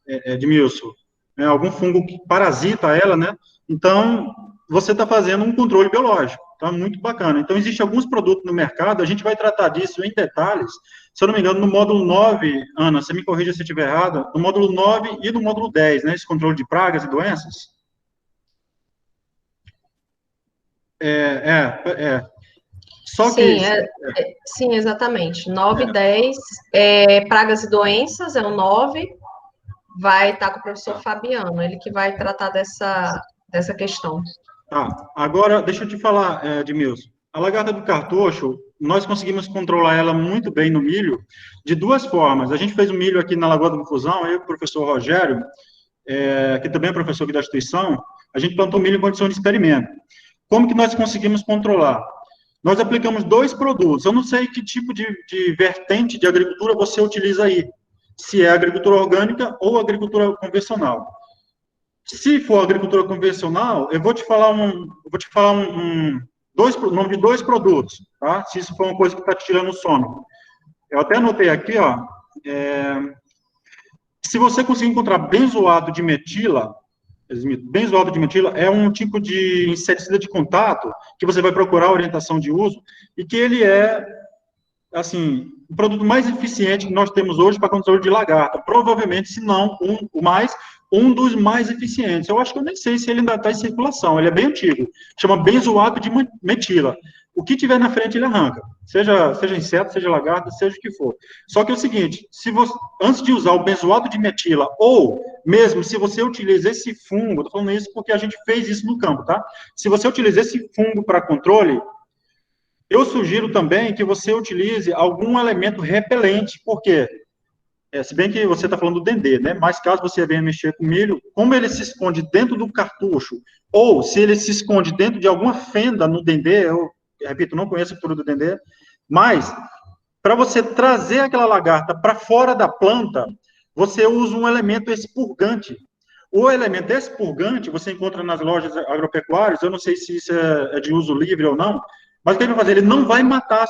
Edmilson, algum fungo que parasita ela, né? Então, você está fazendo um controle biológico. Então, é muito bacana. Então, existem alguns produtos no mercado, a gente vai tratar disso em detalhes. Se eu não me engano, no módulo 9, Ana, você me corrija se eu estiver errado, no módulo 9 e no módulo 10, né? Esse controle de pragas e doenças. Só que Sim, exatamente. 9 e 10, pragas e doenças, é o 9, vai estar com o professor Fabiano, ele que vai tratar dessa questão. Tá, agora deixa eu te falar, Edmilson. A lagarta do cartocho, nós conseguimos controlar ela muito bem no milho de duas formas. A gente fez o milho aqui na Lagoa do Confusão, eu e o professor Rogério, que também é professor aqui da instituição, a gente plantou milho em condição de experimento. Como que nós conseguimos controlar? Nós aplicamos dois produtos. Eu não sei que tipo de vertente de agricultura você utiliza aí, se é agricultura orgânica ou agricultura convencional. Se for agricultura convencional, eu vou te falar nome de dois produtos, tá? Se isso for uma coisa que está te tirando o sono. Eu até anotei aqui, ó. Se você conseguir encontrar benzoato de metila, benzoato de metila é um tipo de inseticida de contato que você vai procurar orientação de uso e que ele é, assim, o produto mais eficiente que nós temos hoje para controle de lagarta. Provavelmente, se não um dos mais eficientes. Eu acho que eu nem sei se ele ainda está em circulação, ele é bem antigo. Chama benzoato de metila. O que tiver na frente, ele arranca. Seja inseto, seja lagarta, seja o que for. Só que é o seguinte, se você, antes de usar o benzoato de metila, ou mesmo se você utiliza esse fungo, estou falando isso porque a gente fez isso no campo, tá? Se você utiliza esse fungo para controle, eu sugiro também que você utilize algum elemento repelente, porque, se bem que você está falando do dendê, né? Mas caso você venha mexer com milho, como ele se esconde dentro do cartucho, ou se ele se esconde dentro de alguma fenda no dendê, eu repito, não conheço tudo do dendê, mas para você trazer aquela lagarta para fora da planta, você usa um elemento expurgante. O elemento expurgante você encontra nas lojas agropecuárias, eu não sei se isso é de uso livre ou não, mas o que ele vai fazer? Ele não vai matar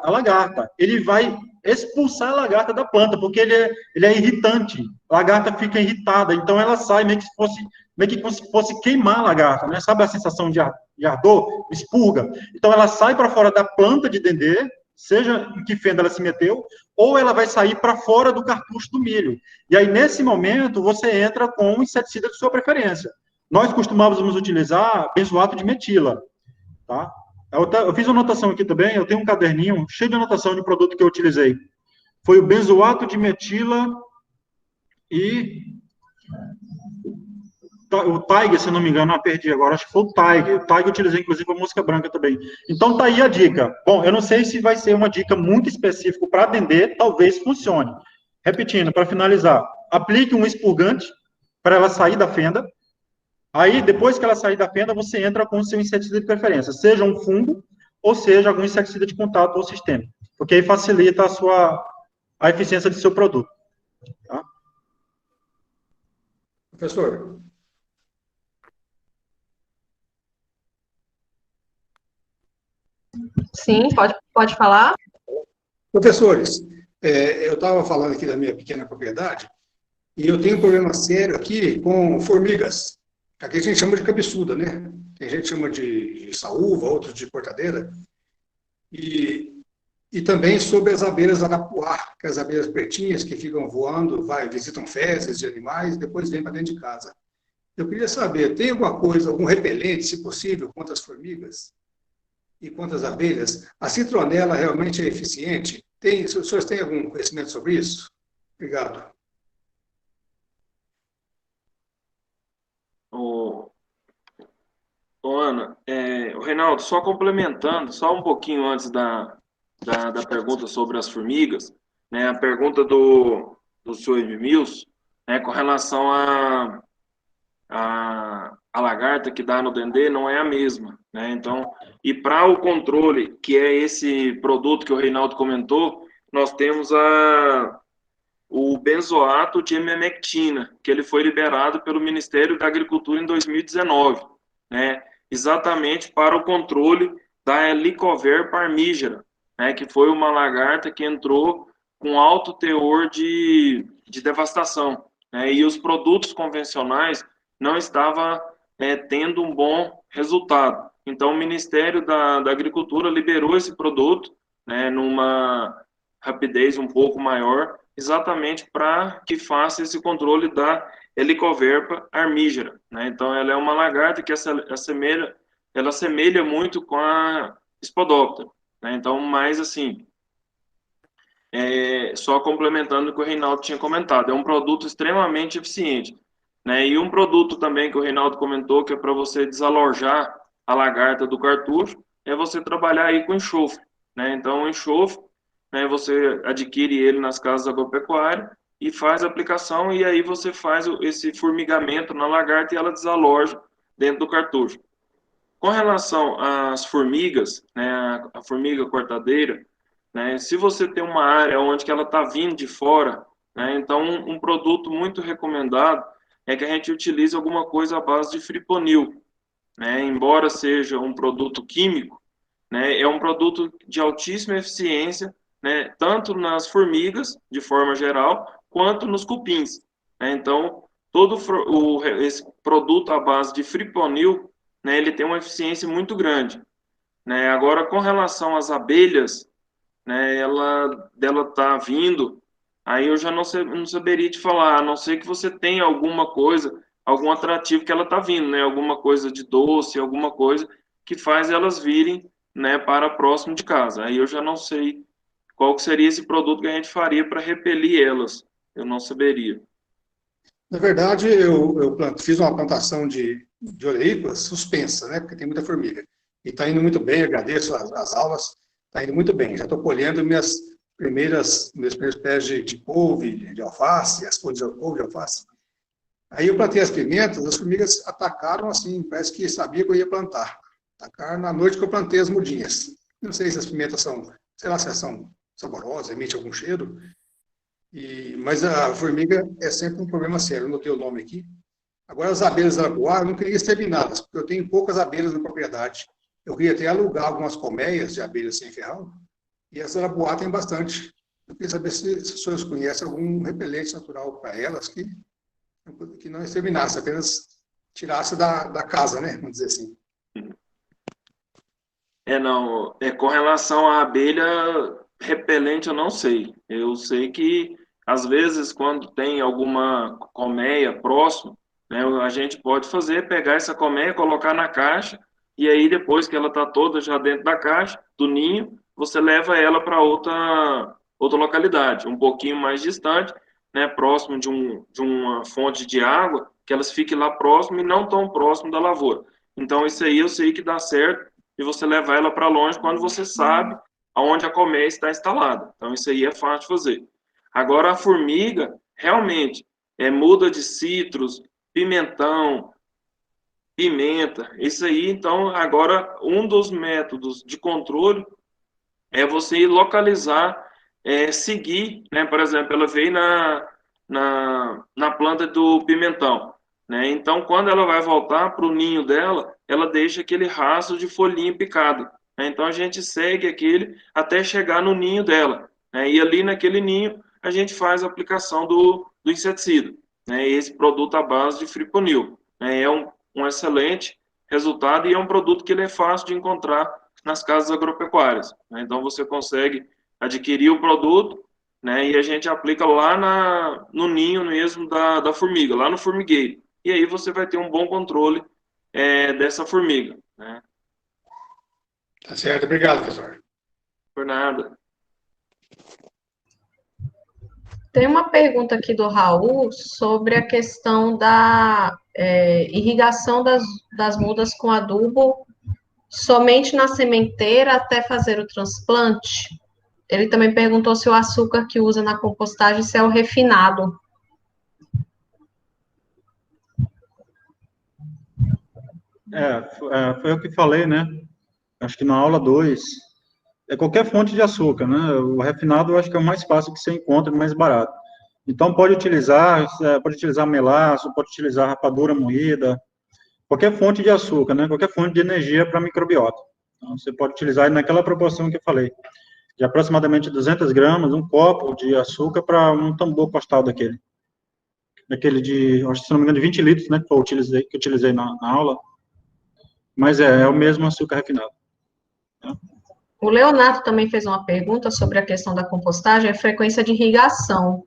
a lagarta, ele vai expulsar a lagarta da planta, porque ele é irritante. A lagarta fica irritada, então ela sai meio que como se fosse queimar a lagarta, né? Sabe a sensação de ardor? Expurga. Então ela sai para fora da planta de dendê, seja em que fenda ela se meteu, ou ela vai sair para fora do cartucho do milho. E aí, nesse momento, você entra com um inseticida de sua preferência. Nós costumávamos utilizar benzoato de metila, tá? Eu fiz uma anotação aqui também, eu tenho um caderninho cheio de anotação de produto que eu utilizei. Foi o benzoato de metila e o Tiger, se não me engano, não perdi agora, acho que foi o Tiger. O Tiger eu utilizei, inclusive, a música branca também. Então, tá aí a dica. Bom, eu não sei se vai ser uma dica muito específica para atender, talvez funcione. Repetindo, para finalizar, aplique um expurgante para ela sair da fenda. Aí, depois que ela sair da fenda, você entra com o seu inseticida de preferência, seja um fungo ou seja algum inseticida de contato ou sistema, porque aí facilita a eficiência do seu produto. Tá? Professor. Sim, pode falar. Professores, eu estava falando aqui da minha pequena propriedade e eu tenho um problema sério aqui com formigas. Aqui a gente chama de cabeçuda, né? Tem gente que chama de saúva, outros de cortadeira. E também sobre as abelhas arapuá, que é as abelhas pretinhas que ficam voando, visitam fezes de animais, depois vêm para dentro de casa. Eu queria saber, tem alguma coisa, algum repelente, se possível, contra as formigas e contra as abelhas? A citronela realmente é eficiente? Os senhores têm algum conhecimento sobre isso? Obrigado. Ana, o Reinaldo, só complementando, só um pouquinho antes da da pergunta sobre as formigas, né, a pergunta do senhor Edmilson, né, com relação a lagarta que dá no dendê não é a mesma, né? Então, e para o controle, que é esse produto que o Reinaldo comentou, nós temos o benzoato de ivermectina, que ele foi liberado pelo Ministério da Agricultura em 2019, né? Exatamente para o controle da Helicover parmígera, né? Que foi uma lagarta que entrou com alto teor de devastação, né? E os produtos convencionais não estavam tendo um bom resultado. Então, o Ministério da Agricultura liberou esse produto, né, numa rapidez um pouco maior, exatamente para que faça esse controle da Helicoverpa armígera, né? Então, ela é uma lagarta que ela assemelha muito com a Spodoptera, né? Então, mais assim, só complementando o que o Reinaldo tinha comentado, é um produto extremamente eficiente, né? E um produto também que o Reinaldo comentou, que é para você desalojar a lagarta do cartucho, é você trabalhar aí com enxofre, né? Então, o enxofre, né, você adquire ele nas casas agropecuárias e faz a aplicação, e aí você faz esse formigamento na lagarta e ela desaloja dentro do cartucho. Com relação às formigas, né, a formiga cortadeira, né, se você tem uma área onde que ela está vindo de fora, né, então um produto muito recomendado é que a gente utilize alguma coisa à base de friponil, né, embora seja um produto químico, né, é um produto de altíssima eficiência, né, tanto nas formigas, de forma geral, quanto nos cupins, né. Então, esse produto à base de friponil, né, ele tem uma eficiência muito grande, né. Agora, com relação às abelhas, né, dela tá vindo, aí eu já não saberia te falar, a não ser que você tenha alguma coisa, algum atrativo que ela tá vindo, né, alguma coisa de doce, alguma coisa que faz elas virem, né, para próximo de casa. Aí eu já não sei qual que seria esse produto que a gente faria para repelir elas. Eu não saberia. Na verdade, fiz uma plantação de oleícolas suspensa, né? Porque tem muita formiga. E está indo muito bem, agradeço as aulas, está indo muito bem. Já estou colhendo meus primeiros pés de couve, de alface, as folhas de couve, de alface. Aí eu plantei as pimentas, as formigas atacaram assim, parece que sabia que eu ia plantar. Atacaram na noite que eu plantei as mudinhas. Não sei se as pimentas são, sei lá se elas são saborosas, emite algum cheiro, mas a formiga é sempre um problema sério. Eu notei o nome aqui. Agora, as abelhas araguá, eu não queria exterminá-las, porque eu tenho poucas abelhas na propriedade. Eu queria até alugar algumas colmeias de abelhas sem ferrão, e as araguá tem bastante. Eu queria saber se os senhores conhecem algum repelente natural para elas que não exterminasse, apenas tirasse da casa, né? Vamos dizer assim. Não, com relação à abelha repelente, eu não sei. Eu sei que, às vezes, quando tem alguma colmeia próximo, né, a gente pode pegar essa colmeia, colocar na caixa, e aí, depois que ela está toda já dentro da caixa, do ninho, você leva ela para outra localidade, um pouquinho mais distante, né, próximo de uma fonte de água, que elas fiquem lá próximo e não tão próximo da lavoura. Então, isso aí eu sei que dá certo, e você levar ela para longe quando você sabe aonde a colmeia está instalada. Então, isso aí é fácil de fazer. Agora, a formiga, realmente, muda de citros, pimentão, pimenta, isso aí, então, agora, um dos métodos de controle é você localizar, seguir, né? Por exemplo, ela veio na planta do pimentão, né? Então, quando ela vai voltar para o ninho dela, ela deixa aquele rastro de folhinha picada, né? Então, a gente segue aquele até chegar no ninho dela, né? E ali naquele ninho, a gente faz a aplicação do inseticida, né? Esse produto à base de friponil, né? É um excelente resultado e é um produto que ele é fácil de encontrar nas casas agropecuárias, né? Então, você consegue adquirir o produto, né, e a gente aplica lá no ninho mesmo da formiga, lá no formigueiro. E aí você vai ter um bom controle dessa formiga, né? Tá certo, obrigado, professor. Por nada. Tem uma pergunta aqui do Raul sobre a questão da irrigação das mudas com adubo somente na sementeira até fazer o transplante. Ele também perguntou se o açúcar que usa na compostagem se é o refinado. Foi o que falei, né? Acho que na aula 2, é qualquer fonte de açúcar, né? O refinado eu acho que é o mais fácil que você encontra e mais barato. Então, pode utilizar melaço, pode utilizar rapadura moída, qualquer fonte de açúcar, né? Qualquer fonte de energia para a microbiota. Então, você pode utilizar naquela proporção que eu falei, de aproximadamente 200 gramas, um copo de açúcar para um tambor postal daquele de, acho que se não me engano, de 20 litros, né? Que eu utilizei na aula. Mas é o mesmo açúcar refinado. O Leonardo também fez uma pergunta sobre a questão da compostagem, a frequência de irrigação.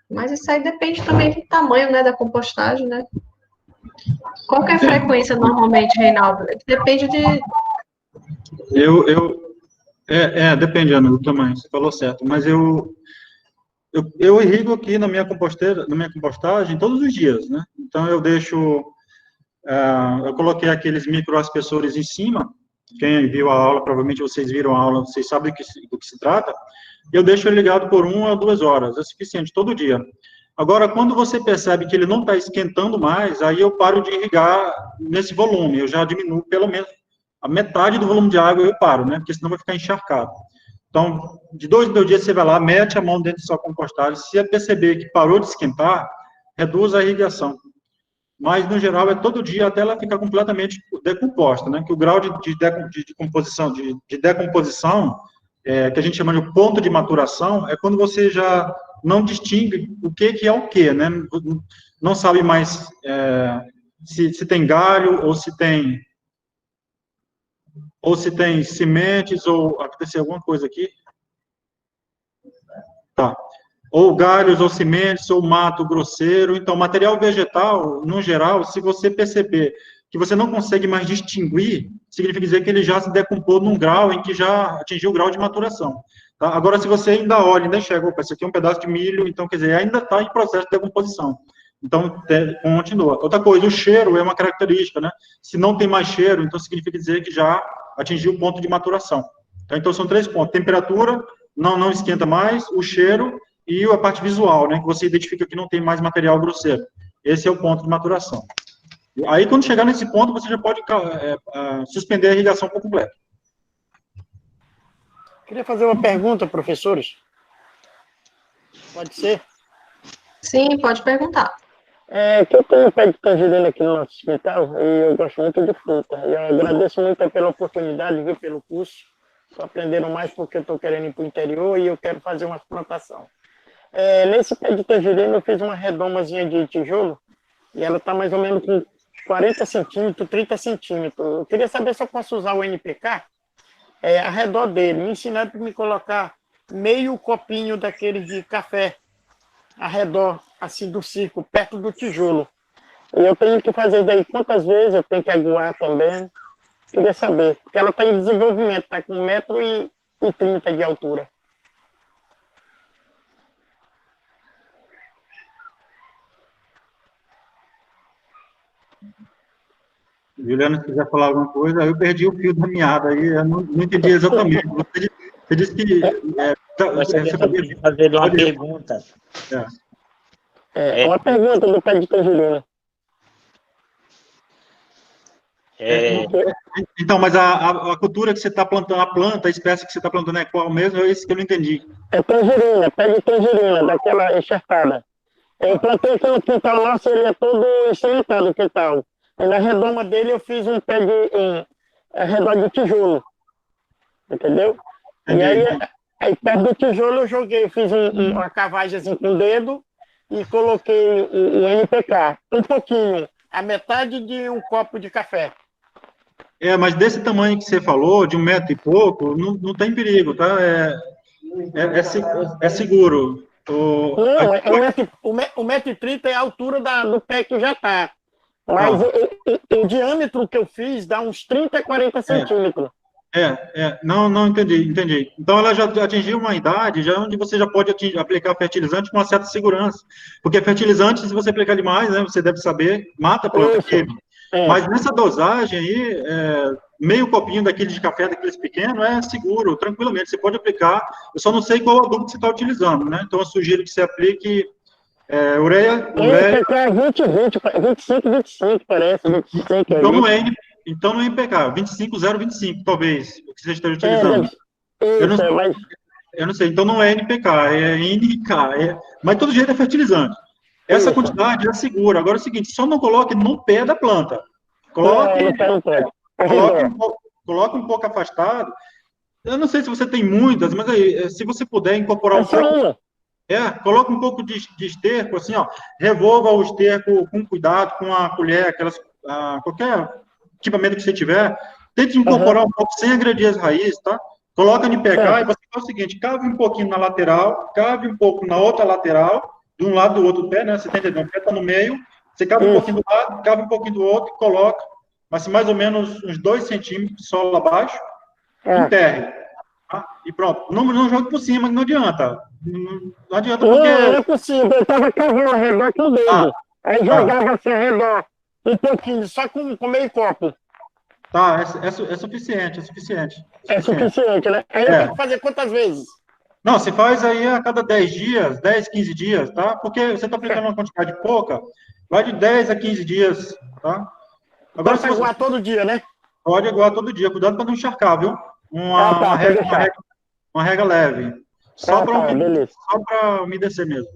Mas isso aí depende também do tamanho, né, da compostagem, né? Qual que é a frequência normalmente, Reinaldo? Depende de... Depende, Ana, do tamanho, você falou certo. Mas eu irrigo aqui na minha compostagem todos os dias, né? Então, eu coloquei aqueles microaspersores em cima. Quem viu a aula, provavelmente vocês viram a aula, vocês sabem do que se trata. Eu deixo ele ligado por 1 a 2 horas, é suficiente, todo dia. Agora, quando você percebe que ele não está esquentando mais, aí eu paro de irrigar nesse volume, eu já diminuo pelo menos a metade do volume de água, eu paro, né? Porque senão vai ficar encharcado. Então, de 2 em 2 dias, você vai lá, mete a mão dentro da sua compostagem, se você perceber que parou de esquentar, reduz a irrigação. Mas, no geral, é todo dia até ela ficar completamente decomposta, né? Que o grau de decomposição, que a gente chama de ponto de maturação, é quando você já não distingue o que é o que, né? Não sabe mais se tem galho ou se tem sementes, ou aconteceu alguma coisa aqui. Tá. Ou galhos, ou sementes, ou mato grosseiro. Então, material vegetal, no geral, se você perceber que você não consegue mais distinguir, significa dizer que ele já se decompôs num grau em que já atingiu o grau de maturação. Tá? Agora, se você ainda olha, ainda enxerga, opa, isso aqui é um pedaço de milho, então, quer dizer, ainda está em processo de decomposição. Então, continua. Outra coisa, o cheiro é uma característica, né? Se não tem mais cheiro, então significa dizer que já atingiu o ponto de maturação. Tá? Então, são 3 pontos. Temperatura, não esquenta mais, o cheiro e a parte visual, né, que você identifica que não tem mais material grosseiro. Esse é o ponto de maturação. Aí, quando chegar nesse ponto, você já pode suspender a irrigação por completo. Queria fazer uma pergunta, professores. Pode ser? Sim, pode perguntar. Que eu tenho um pé de tangerina aqui no nosso hospital e eu gosto muito de fruta. E eu agradeço muito pela oportunidade, viu, pelo curso. Estou aprendendo mais porque eu estou querendo ir para o interior e eu quero fazer uma plantação. Nesse pé de tangerina eu fiz uma redomazinha de tijolo e ela está mais ou menos com 40 centímetros, 30 centímetros. Eu queria saber se eu posso usar o NPK ao redor dele. Me ensinaram para me colocar meio copinho daqueles de café ao redor, assim, do círculo, perto do tijolo. E eu tenho que fazer daí quantas vezes, eu tenho que aguar também. Queria saber, porque ela está em desenvolvimento, está com 1,30 m de altura. Juliana, se quiser falar alguma coisa, eu perdi o fio da meada aí, eu não entendi exatamente. Você disse que... Você podia fazer uma pergunta. Uma pergunta do pé de tangerina. Então, mas a cultura que você está plantando, a espécie que você está plantando é qual mesmo? É esse que eu não entendi. É tangerina, pé de tangerina, daquela encharcada. Eu plantei aqui no quintal nosso, ele é todo ensanguentado, que tal? E na redoma dele eu fiz um pé redor de tijolo, entendeu? Entendi. E aí perto do tijolo eu joguei, eu fiz uma cavagem assim, com o dedo e coloquei o NPK, um pouquinho, a metade de um copo de café. Mas desse tamanho que você falou, de 1 metro e pouco, não tem perigo, tá? É seguro. Não, 1,30 m é a altura do pé que já está. Mas o diâmetro que eu fiz dá uns 30, 40 centímetros. Não, entendi. Então, ela já atingiu uma idade já onde você já pode aplicar fertilizante com uma certa segurança. Porque fertilizante, se você aplicar demais, né, você deve saber, mata a planta química. Mas nessa dosagem aí, meio copinho daquele de café, daqueles pequenos, é seguro, tranquilamente, você pode aplicar. Eu só não sei qual adubo que você está utilizando, né? Então, eu sugiro que você aplique ureia... NPK é 25, 25, parece, 25 Então, ali. Então, não é NPK, 25025, talvez, o que você esteja É, utilizando. isso, mas... Eu não sei, então não é NPK, é NK, mas todo jeito é fertilizante. Essa Isso. quantidade é segura. Agora é o seguinte, só não coloque no pé da planta. Coloque, Não pode. coloque um pouco afastado. Eu não sei se você tem muitas, mas aí, se você puder incorporar um pouco... coloque um pouco de esterco, assim, ó, revolva o esterco com cuidado, com a colher, qualquer equipamento que você tiver, tente incorporar um pouco sem agredir as raízes, tá? Coloca no PK e você faz o seguinte, cave um pouquinho na lateral, cave um pouco na outra lateral, de um lado do outro do pé, né? Você tá entendendo? O pé tá no meio, você cave um pouquinho do lado, cave um pouquinho do outro e coloca, mas assim, mais ou menos uns 2 centímetros solo abaixo, enterre. Tá? E pronto. Não jogue por cima, que não adianta. Não adianta porque... Não é possível, eu tava cavando ao redor com o dedo. Aí jogava assim ao redor, um pouquinho, só com meio copo. Tá, é suficiente, é suficiente. É suficiente, né? Aí eu tenho que fazer quantas vezes? Não, você faz aí a cada 10 dias, 10, 15 dias, tá? Porque você está aplicando uma quantidade pouca, vai de 10 a 15 dias, tá? Agora, Pode aguar todo dia, né? Pode aguar todo dia, cuidado para não encharcar, viu? Uma rega leve. Só para umedecer mesmo.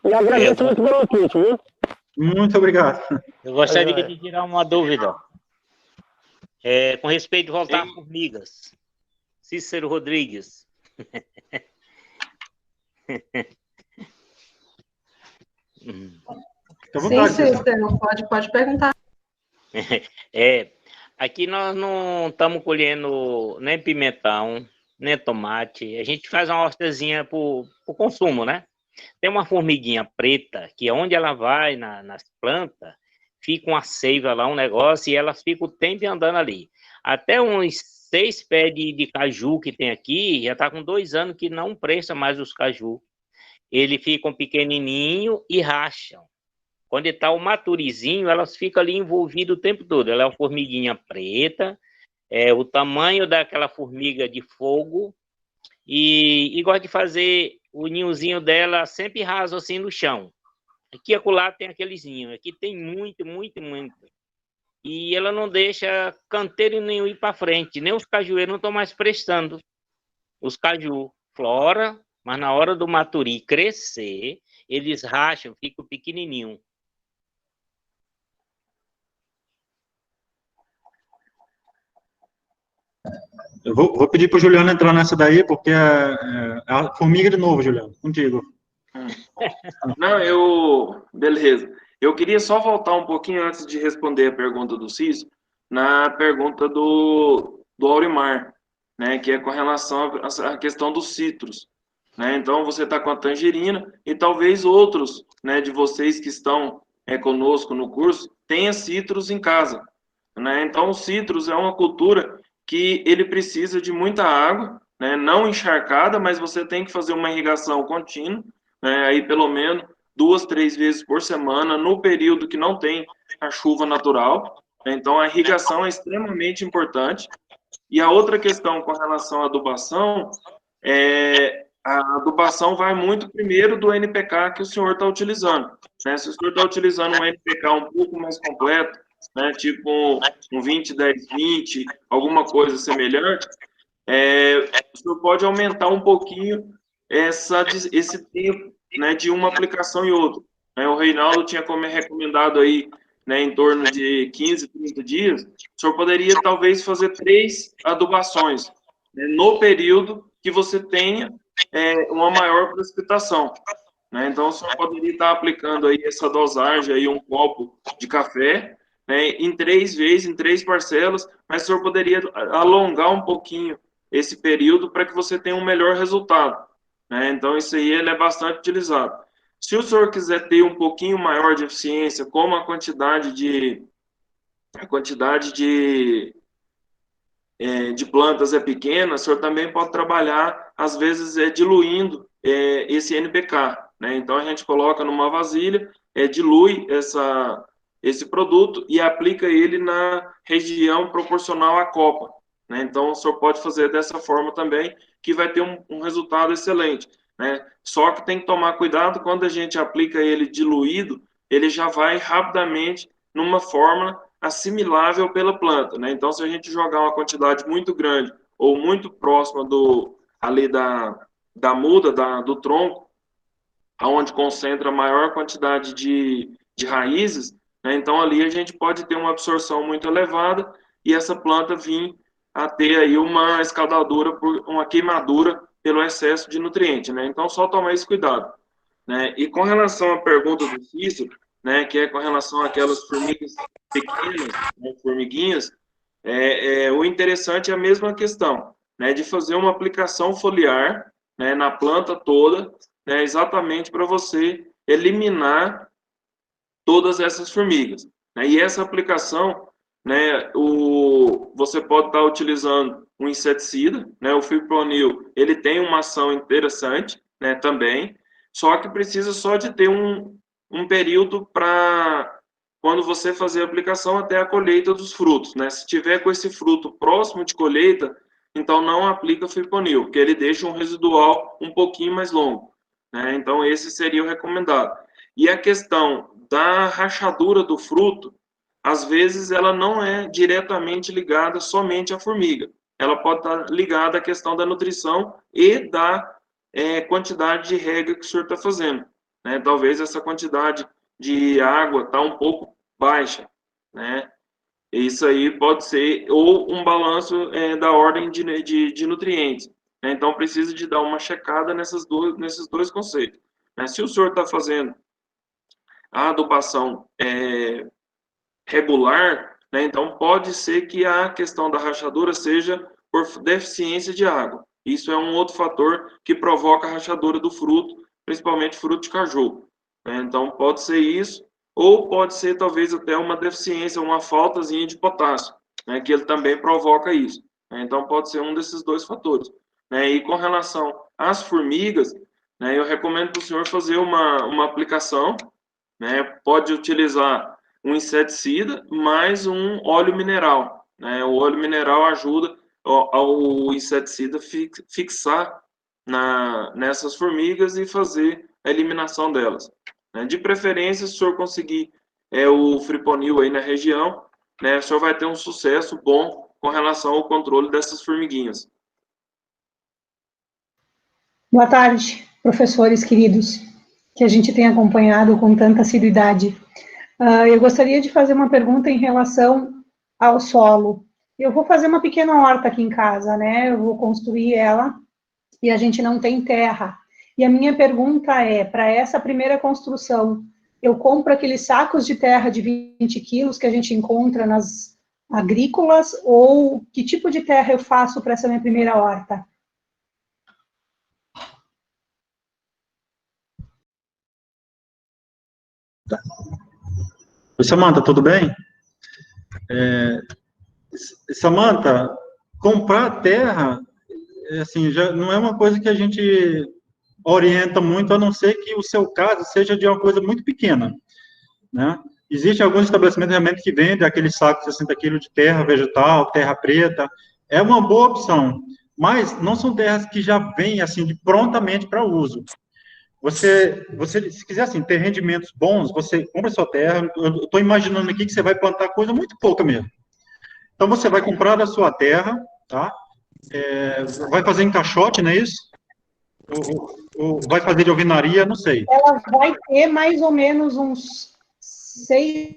E agradeço muito pelo kit, viu? Muito obrigado. Eu gostaria de tirar uma dúvida. Com respeito a voltar a formigas. Cícero Rodrigues. Sim, Cícero, pode perguntar. Aqui nós não estamos colhendo nem pimentão, nem tomate. A gente faz uma hortazinha para o consumo, né? Tem uma formiguinha preta, que onde ela vai nas plantas, fica uma seiva lá, um negócio, e elas ficam o tempo andando ali. Até uns 6 pés de caju que tem aqui, já está com 2 anos que não presta mais os caju. Eles ficam pequenininho e racham. Quando está o maturizinho, elas ficam ali envolvidas o tempo todo. Ela é uma formiguinha preta, o tamanho daquela formiga de fogo, e gosta de fazer o ninhozinho dela sempre raso assim no chão. Aqui e acolá tem aqueles ninhos, aqui tem muito. E ela não deixa canteiro nenhum ir para frente, nem os cajueiros não estão mais prestando. Os caju flora, mas na hora do maturi crescer, eles racham, ficam pequenininho. Eu vou pedir para o Juliano entrar nessa daí, porque é a formiga de novo, Juliano, contigo. Beleza. Eu queria só voltar um pouquinho antes de responder a pergunta do Cícero, na pergunta do Aurimar, né, que é com relação à questão dos citros. Né? Então, você está com a tangerina e talvez outros, né, de vocês que estão conosco no curso tenha citros em casa. Né? Então, o citros é uma cultura que ele precisa de muita água, né, não encharcada, mas você tem que fazer uma irrigação contínua, né, aí pelo menos 2, 3 vezes por semana, no período que não tem a chuva natural. Então, a irrigação é extremamente importante. E a outra questão com relação à adubação, a adubação vai muito primeiro do NPK que o senhor está utilizando. Né? Se o senhor está utilizando um NPK um pouco mais completo, né, tipo um 20, 10, 20, alguma coisa semelhante, o senhor pode aumentar um pouquinho esse tempo, né, de uma aplicação e outra. Né? O Reinaldo tinha recomendado aí, né, em torno de 15, 30 dias, o senhor poderia talvez fazer 3 adubações, né, no período que você tenha uma maior precipitação. Né? Então, o senhor poderia estar aplicando aí essa dosagem, aí 1 copo de café, né, em 3 vezes, em 3 parcelas, mas o senhor poderia alongar um pouquinho esse período para que você tenha um melhor resultado. Né? Então, isso aí ele é bastante utilizado. Se o senhor quiser ter um pouquinho maior de eficiência, como a quantidade de plantas é pequena, o senhor também pode trabalhar, às vezes, diluindo esse NPK. Né? Então, a gente coloca numa vasilha, dilui esse produto e aplica ele na região proporcional à copa, né? Então, o senhor pode fazer dessa forma também, que vai ter um resultado excelente, né? Só que tem que tomar cuidado, quando a gente aplica ele diluído, ele já vai rapidamente numa forma assimilável pela planta, né? Então, se a gente jogar uma quantidade muito grande ou muito próxima ali da muda, do tronco, onde concentra a maior quantidade de raízes, né? Então ali a gente pode ter uma absorção muito elevada e essa planta vir a ter aí uma escaldadura, uma queimadura pelo excesso de nutriente, né? Então só tomar esse cuidado, né? E com relação à pergunta do Cícero, né, que é com relação àquelas formigas pequenas, né, formiguinhas, o interessante é a mesma questão, né, de fazer uma aplicação foliar, né, na planta toda, né, exatamente para você eliminar todas essas formigas, né? E essa aplicação, né, você pode estar utilizando um inseticida, né? O fipronil, ele tem uma ação interessante, né, também, só que precisa só de ter um período para quando você fazer a aplicação até a colheita dos frutos, né? Se tiver com esse fruto próximo de colheita, então não aplica fipronil, porque ele deixa um residual um pouquinho mais longo, né? Então esse seria o recomendado. E a questão da rachadura do fruto, às vezes ela não é diretamente ligada somente à formiga. Ela pode estar ligada à questão da nutrição e da quantidade de rega que o senhor está fazendo, né? Talvez essa quantidade de água está um pouco baixa, né? Isso aí pode ser, ou um balanço da ordem de nutrientes, né? Então precisa de dar uma checada nesses dois conceitos, né? Se o senhor está fazendo a adubação regular, né, então pode ser que a questão da rachadura seja por deficiência de água. Isso é um outro fator que provoca a rachadura do fruto, principalmente fruto de caju, né? Então pode ser isso, ou pode ser talvez até uma deficiência, uma faltazinha de potássio, né, que ele também provoca isso, né? Então pode ser um desses dois fatores, né? E com relação às formigas, né, eu recomendo para o senhor fazer uma aplicação, né? Pode utilizar um inseticida mais um óleo mineral, né? O óleo mineral ajuda ao inseticida fixar nessas formigas e fazer a eliminação delas, né? De preferência, se o senhor conseguir o friponil aí na região, né, o senhor vai ter um sucesso bom com relação ao controle dessas formiguinhas. Boa tarde, professores queridos, que a gente tem acompanhado com tanta assiduidade. Eu gostaria de fazer uma pergunta em relação ao solo. Eu vou fazer uma pequena horta aqui em casa, né? Eu vou construir ela e a gente não tem terra. E a minha pergunta é, para essa primeira construção, eu compro aqueles sacos de terra de 20 quilos que a gente encontra nas agrícolas, ou que tipo de terra eu faço para essa minha primeira horta? Oi, Samanta, tudo bem? Samanta, comprar terra, assim, já não é uma coisa que a gente orienta muito, a não ser que o seu caso seja de uma coisa muito pequena, né? Existem alguns estabelecimentos realmente que vendem aqueles sacos de 60 quilos de terra vegetal, terra preta, é uma boa opção, mas não são terras que já vêm, assim, prontamente para uso. Você, se quiser, assim, ter rendimentos bons, você compra sua terra, eu estou imaginando aqui que você vai plantar coisa muito pouca mesmo. Então, você vai comprar a sua terra, tá? Vai fazer em caixote, não é isso? Ou vai fazer de alvenaria, não sei. Ela vai ter mais ou menos uns 6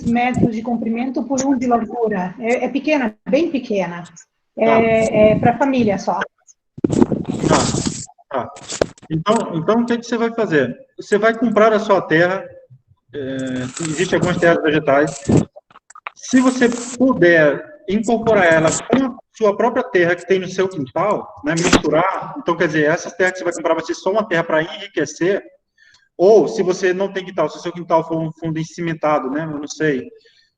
metros de comprimento por 1 de largura. É pequena, bem pequena. É para família só. Tá. Então, o que você vai fazer? Você vai comprar a sua terra, existem algumas terras vegetais. Se você puder incorporar ela com a sua própria terra que tem no seu quintal, né, misturar, então, quer dizer, essas terras que você vai comprar vai ser só uma terra para enriquecer, ou se você não tem quintal, se o seu quintal for um fundo cimentado, né, eu não sei,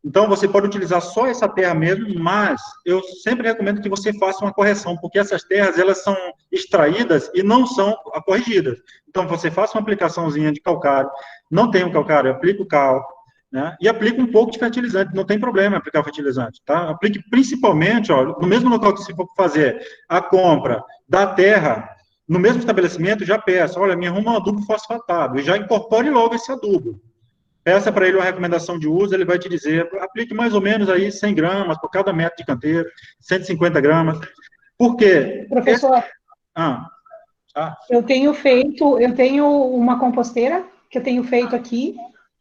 então você pode utilizar só essa terra mesmo, mas eu sempre recomendo que você faça uma correção, porque essas terras, elas são extraídas e não são corrigidas. Então, você faça uma aplicaçãozinha de calcário, não tem o calcário, aplica o cal, né? E aplique um pouco de fertilizante, não tem problema aplicar fertilizante, tá? Aplique principalmente, ó, no mesmo local que você for fazer a compra da terra, no mesmo estabelecimento, já peça, olha, me arruma um adubo fosfatado, e já incorpore logo esse adubo. Peça para ele uma recomendação de uso, ele vai te dizer, aplique mais ou menos aí 100 gramas por cada metro de canteiro, 150 gramas. Por quê? Professor, eu tenho uma composteira, que eu tenho feito aqui,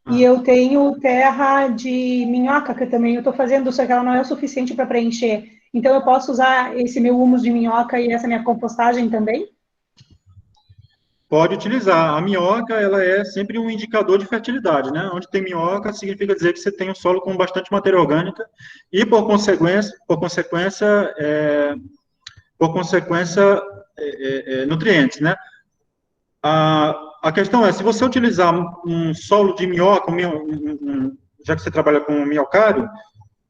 e eu tenho terra de minhoca, que eu estou fazendo, só que ela não é o suficiente para preencher. Então, eu posso usar esse meu humus de minhoca e essa minha compostagem também? Pode utilizar. A minhoca, ela é sempre um indicador de fertilidade, né? Onde tem minhoca, significa dizer que você tem um solo com bastante matéria orgânica e, por consequência, nutrientes, né? A questão é, se você utilizar um solo de minhoca, já que você trabalha com minhocário,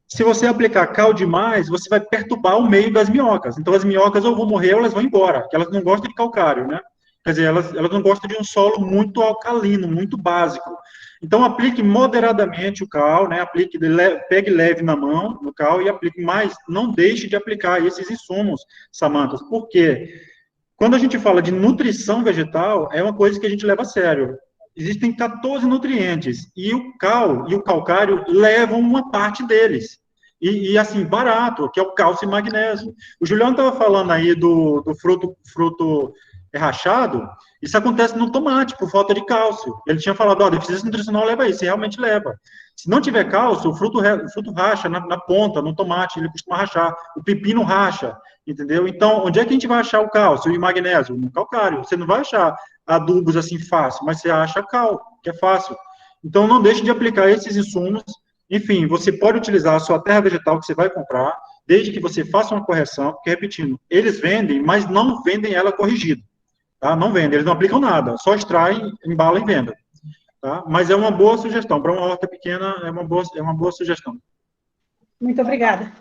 se você aplicar cal demais, você vai perturbar o meio das minhocas. Então, as minhocas ou vão morrer ou elas vão embora, porque elas não gostam de calcário, né? Quer dizer, elas não gostam de um solo muito alcalino, muito básico. Então, aplique moderadamente o cal, né? Pegue leve na mão no cal e aplique mais. Não deixe de aplicar esses insumos, Samantas. Por quê? Quando a gente fala de nutrição vegetal, é uma coisa que a gente leva a sério. Existem 14 nutrientes, e o cal e o calcário levam uma parte deles. E assim, barato, que é o cálcio e magnésio. O Juliano estava falando aí do fruto rachado, isso acontece no tomate, por falta de cálcio. Ele tinha falado, ó, deficiência nutricional leva isso, e realmente leva. Se não tiver cálcio, o fruto racha na ponta, no tomate, ele costuma rachar. O pepino racha, entendeu? Então, onde é que a gente vai achar o cálcio e o magnésio? No calcário. Você não vai achar adubos assim fácil, mas você acha cal, que é fácil. Então, não deixe de aplicar esses insumos. Enfim, você pode utilizar a sua terra vegetal que você vai comprar, desde que você faça uma correção, porque, repetindo, eles vendem, mas não vendem ela corrigida. Tá? Não vendem, eles não aplicam nada, só extraem, embalam e vendem. Tá? Mas é uma boa sugestão. Para uma horta pequena, é uma boa sugestão. Muito obrigada.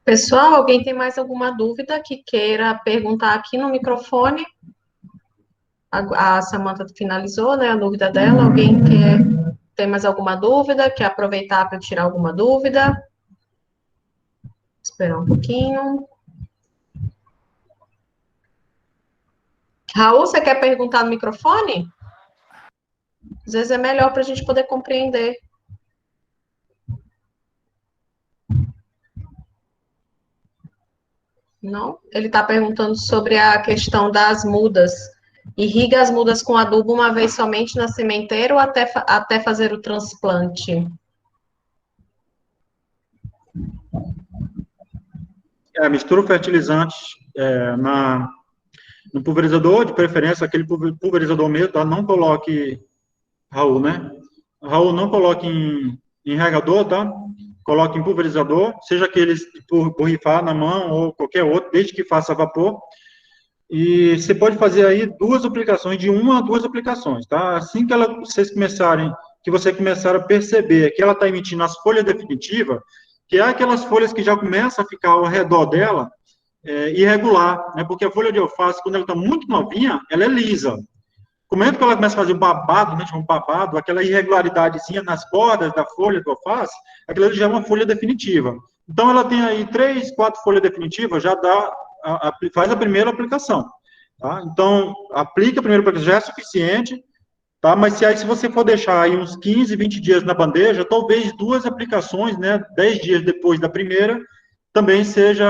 Pessoal, alguém tem mais alguma dúvida que queira perguntar aqui no microfone? A Samanta finalizou, né, a dúvida dela. Alguém tem mais alguma dúvida? Quer aproveitar para tirar alguma dúvida? Esperar um pouquinho. Raul, você quer perguntar no microfone? Às vezes é melhor para a gente poder compreender. Não? Ele está perguntando sobre a questão das mudas. Irriga as mudas com adubo uma vez somente na sementeira ou até fazer o transplante? Mistura o fertilizante no pulverizador, de preferência aquele pulverizador mesmo, tá? Não coloque, Raul, né? Raul, não coloque em regador, tá? Coloque em pulverizador, seja aqueles por borrifar na mão ou qualquer outro, desde que faça vapor. E você pode fazer aí 2 aplicações, de 1 a 2 aplicações, tá? Assim que você começar a perceber que ela está emitindo as folhas definitivas, que é aquelas folhas que já começam a ficar ao redor dela, irregular, né? Porque a folha de alface, quando ela está muito novinha, ela é lisa. No momento que ela começa a fazer o babado, né, um babado, aquela irregularidadezinha nas bordas da folha do alface, aquilo já é uma folha definitiva. Então, ela tem aí 3, 4 folhas definitivas, já faz a primeira aplicação. Tá? Então, aplica a primeira aplicação, já é suficiente, tá? Mas se você for deixar aí uns 15, 20 dias na bandeja, talvez 2 aplicações, né, 10 dias depois da primeira, também seja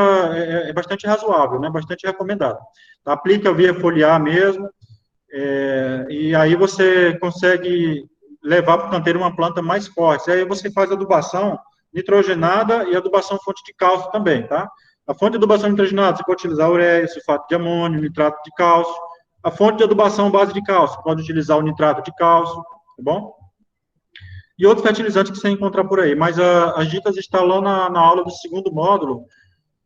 bastante razoável, né, bastante recomendado. Tá? Aplica via foliar mesmo, e aí você consegue levar para o canteiro uma planta mais forte. Aí você faz adubação nitrogenada e adubação fonte de cálcio também, tá? A fonte de adubação nitrogenada, você pode utilizar ureia, sulfato de amônio, nitrato de cálcio. A fonte de adubação base de cálcio, pode utilizar o nitrato de cálcio, tá bom? E outros fertilizantes que você encontrar por aí. Mas as dicas estão lá na aula do 2º módulo,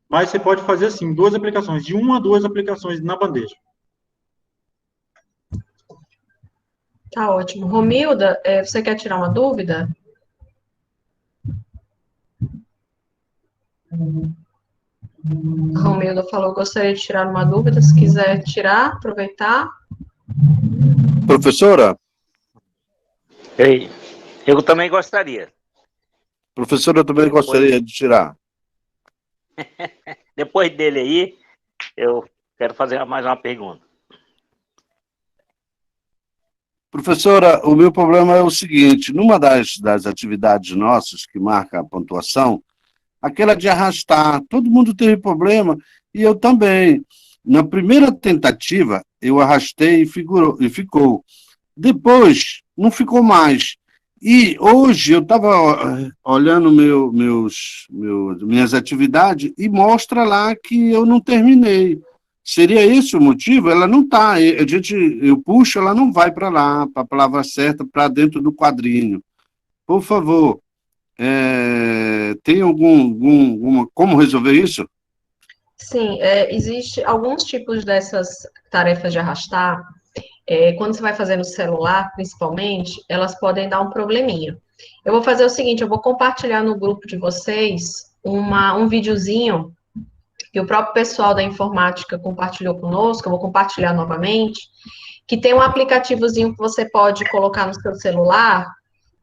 mas você pode fazer assim, 2 aplicações, de 1 a 2 aplicações na bandeja. Tá ótimo. Romilda, você quer tirar uma dúvida? A Romilda falou, gostaria de tirar uma dúvida, se quiser tirar, aproveitar. Professora? Eu também gostaria. Professora, eu também gostaria de tirar. Depois dele aí, eu quero fazer mais uma pergunta. Professora, o meu problema é o seguinte, numa das atividades nossas que marca a pontuação, aquela de arrastar, todo mundo teve problema, e eu também. Na primeira tentativa, eu arrastei e ficou. Depois, não ficou mais. E hoje eu estava olhando minhas atividades e mostra lá que eu não terminei. Seria esse o motivo? Ela não está. Eu puxo, ela não vai para lá, para a palavra certa, para dentro do quadrinho. Por favor, tem como resolver isso? Sim, existe alguns tipos dessas tarefas de arrastar. Quando você vai fazer no celular, principalmente, elas podem dar um probleminha. Eu vou fazer o seguinte, eu vou compartilhar no grupo de vocês um videozinho que o próprio pessoal da informática compartilhou conosco, eu vou compartilhar novamente, que tem um aplicativozinho que você pode colocar no seu celular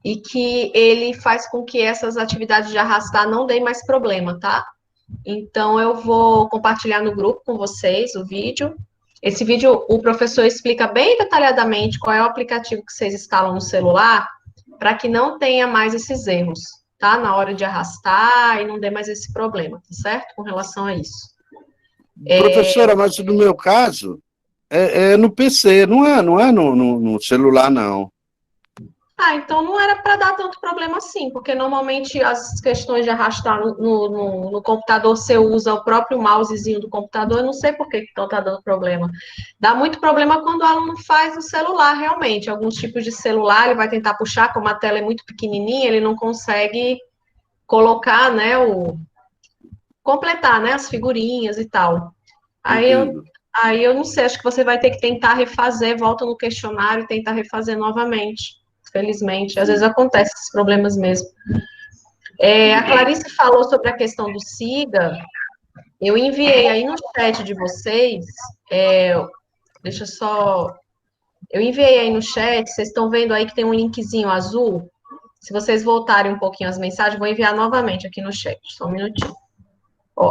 e que ele faz com que essas atividades de arrastar não deem mais problema, tá? Então, eu vou compartilhar no grupo com vocês o vídeo. Esse vídeo, o professor explica bem detalhadamente qual é o aplicativo que vocês instalam no celular, para que não tenha mais esses erros, tá? Na hora de arrastar e não dê mais esse problema, tá certo? Com relação a isso. Professora, mas no meu caso, é no PC, não é no celular, não. Então não era para dar tanto problema assim, porque normalmente as questões de arrastar no computador, você usa o próprio mousezinho do computador, eu não sei por que então está dando problema. Dá muito problema quando o aluno faz no celular, realmente. Alguns tipos de celular, ele vai tentar puxar, como a tela é muito pequenininha, ele não consegue colocar, né, completar, né, as figurinhas e tal. Aí eu não sei, acho que você vai ter que tentar refazer, volta no questionário e tentar refazer novamente. Felizmente, às vezes acontece esses problemas mesmo. A Clarice falou sobre a questão do SIGA. Eu enviei aí no chat de vocês, eu enviei aí no chat, vocês estão vendo aí que tem um linkzinho azul? Se vocês voltarem um pouquinho as mensagens, vou enviar novamente aqui no chat, só um minutinho.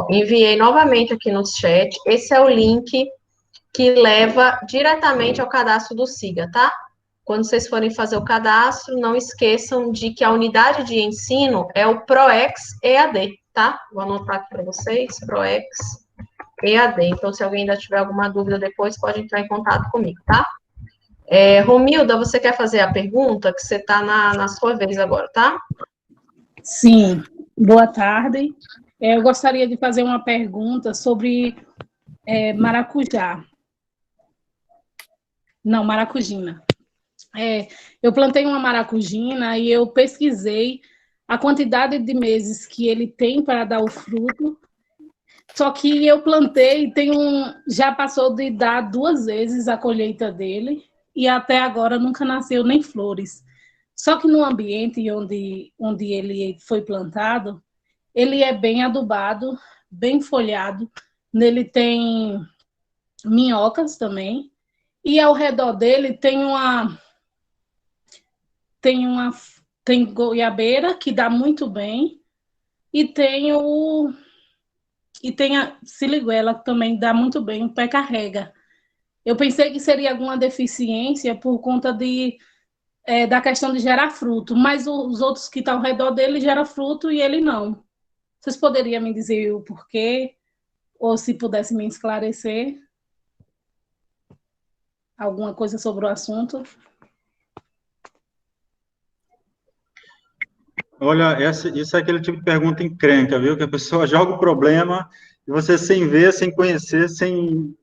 Enviei novamente aqui no chat, esse é o link que leva diretamente ao cadastro do SIGA, tá? Quando vocês forem fazer o cadastro, não esqueçam de que a unidade de ensino é o PROEX EAD, tá? Vou anotar aqui para vocês, PROEX EAD. Então, se alguém ainda tiver alguma dúvida depois, pode entrar em contato comigo, tá? Romilda, você quer fazer a pergunta? Que você está na sua vez agora, tá? Sim, boa tarde. Eu gostaria de fazer uma pergunta sobre maracujá. Não, maracujina. Eu plantei uma maracujina e eu pesquisei a quantidade de meses que ele tem para dar o fruto, só que eu plantei, já passou de dar 2 vezes a colheita dele, e até agora nunca nasceu nem flores. Só que no ambiente onde ele foi plantado, ele é bem adubado, bem folhado, nele tem minhocas também, e ao redor dele tem goiabeira, que dá muito bem, e tem a siliguela, que também dá muito bem, o pé carrega. Eu pensei que seria alguma deficiência por conta da questão de gerar fruto, mas os outros que estão ao redor dele geram fruto e ele não. Vocês poderiam me dizer o porquê? Ou se pudesse me esclarecer alguma coisa sobre o assunto? Olha, isso é aquele tipo de pergunta encrenca, viu? Que a pessoa joga o problema e você, sem ver, sem conhecer, sem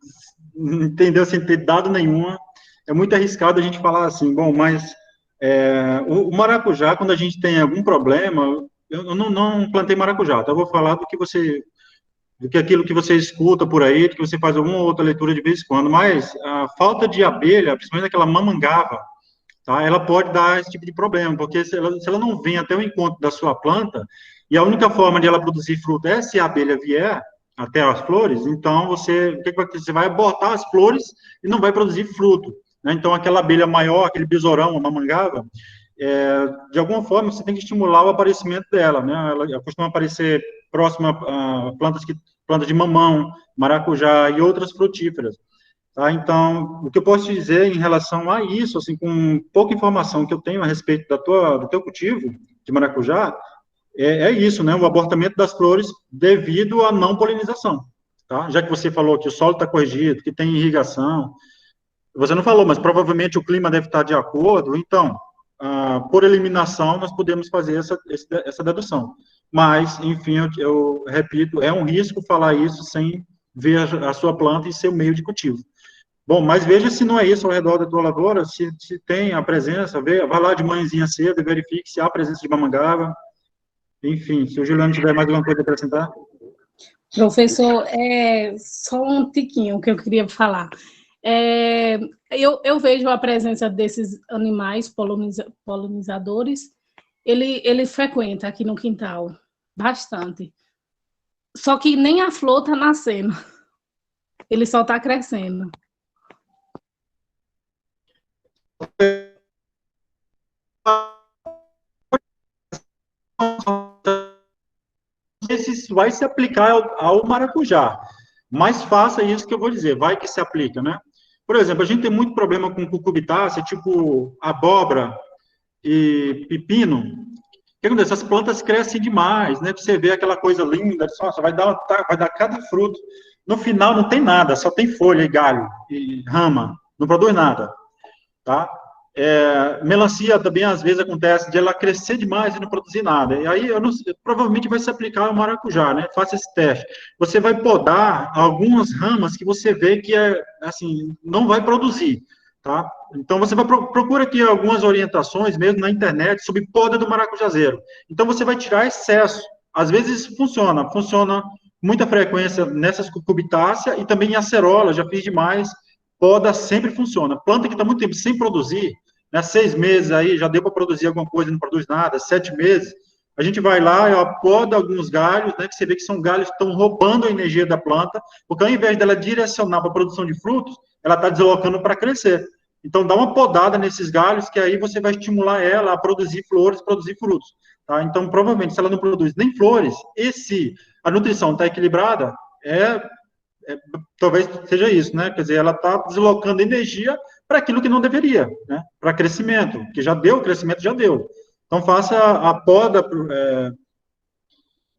entender, sem ter dado nenhuma, é muito arriscado a gente falar assim, bom, mas o maracujá, quando a gente tem algum problema, eu não plantei maracujá, então eu vou falar do que aquilo que você escuta por aí, do que você faz alguma outra leitura de vez em quando, mas a falta de abelha, principalmente aquela mamangava, tá? Ela pode dar esse tipo de problema, porque se ela não vem até o encontro da sua planta, e a única forma de ela produzir fruto é se a abelha vier até as flores, então você vai botar as flores e não vai produzir fruto. né? Então, aquela abelha maior, aquele besourão, a mamangava, de alguma forma, você tem que estimular o aparecimento dela, né? Ela costuma aparecer próxima a plantas de mamão, maracujá e outras frutíferas. Tá? Então, o que eu posso dizer em relação a isso, assim, com pouca informação que eu tenho a respeito do teu cultivo de maracujá, é isso, né? O abortamento das flores devido à não polinização, tá? Já que você falou que o solo está corrigido, que tem irrigação, você não falou, mas provavelmente o clima deve estar de acordo, então, por eliminação, nós podemos fazer essa dedução. Mas, enfim, eu repito, é um risco falar isso sem ver a sua planta e seu meio de cultivo. Bom, mas veja se não é isso ao redor da tua lavoura, se tem a presença, vá lá de manhãzinha cedo e verifique se há presença de mamangava. Enfim, se o Juliano tiver mais alguma coisa a acrescentar. Professor, só um tiquinho que eu queria falar. Eu vejo a presença desses animais polinizadores, ele frequenta aqui no quintal, bastante. Só que nem a flor está nascendo, ele só está crescendo. Esse vai se aplicar ao maracujá, mas faça isso que eu vou dizer, vai que se aplica, né? Por exemplo, a gente tem muito problema com cucurbitácea, tipo abóbora e pepino. O que acontece? Essas plantas crescem demais, né? Você vê aquela coisa linda, nossa, vai dar cada fruto. No final não tem nada, só tem folha e galho e rama, não produz nada, tá? Melancia também, às vezes, acontece de ela crescer demais e não produzir nada. E aí, provavelmente vai se aplicar ao maracujá, né? Faça esse teste. Você vai podar algumas ramas que você vê que, assim, não vai produzir, tá? Então, você vai procura aqui algumas orientações, mesmo na internet, sobre poda do maracujazeiro. Então, você vai tirar excesso. Às vezes, isso funciona com muita frequência nessas cucurbitáceas e também em acerola, já fiz demais. Poda sempre funciona. Planta que está muito tempo sem produzir, né, 6 meses aí, já deu para produzir alguma coisa, não produz nada, 7 meses, a gente vai lá e poda alguns galhos, né, que você vê que são galhos que estão roubando a energia da planta, porque ao invés dela direcionar para a produção de frutos, ela está deslocando para crescer. Então, dá uma podada nesses galhos, que aí você vai estimular ela a produzir flores, produzir frutos. Tá? Então, provavelmente, se ela não produz nem flores, e se a nutrição está equilibrada, talvez seja isso, né? Quer dizer, ela está deslocando energia para aquilo que não deveria, né? Para crescimento, que já deu, o crescimento já deu. Então, faça a poda,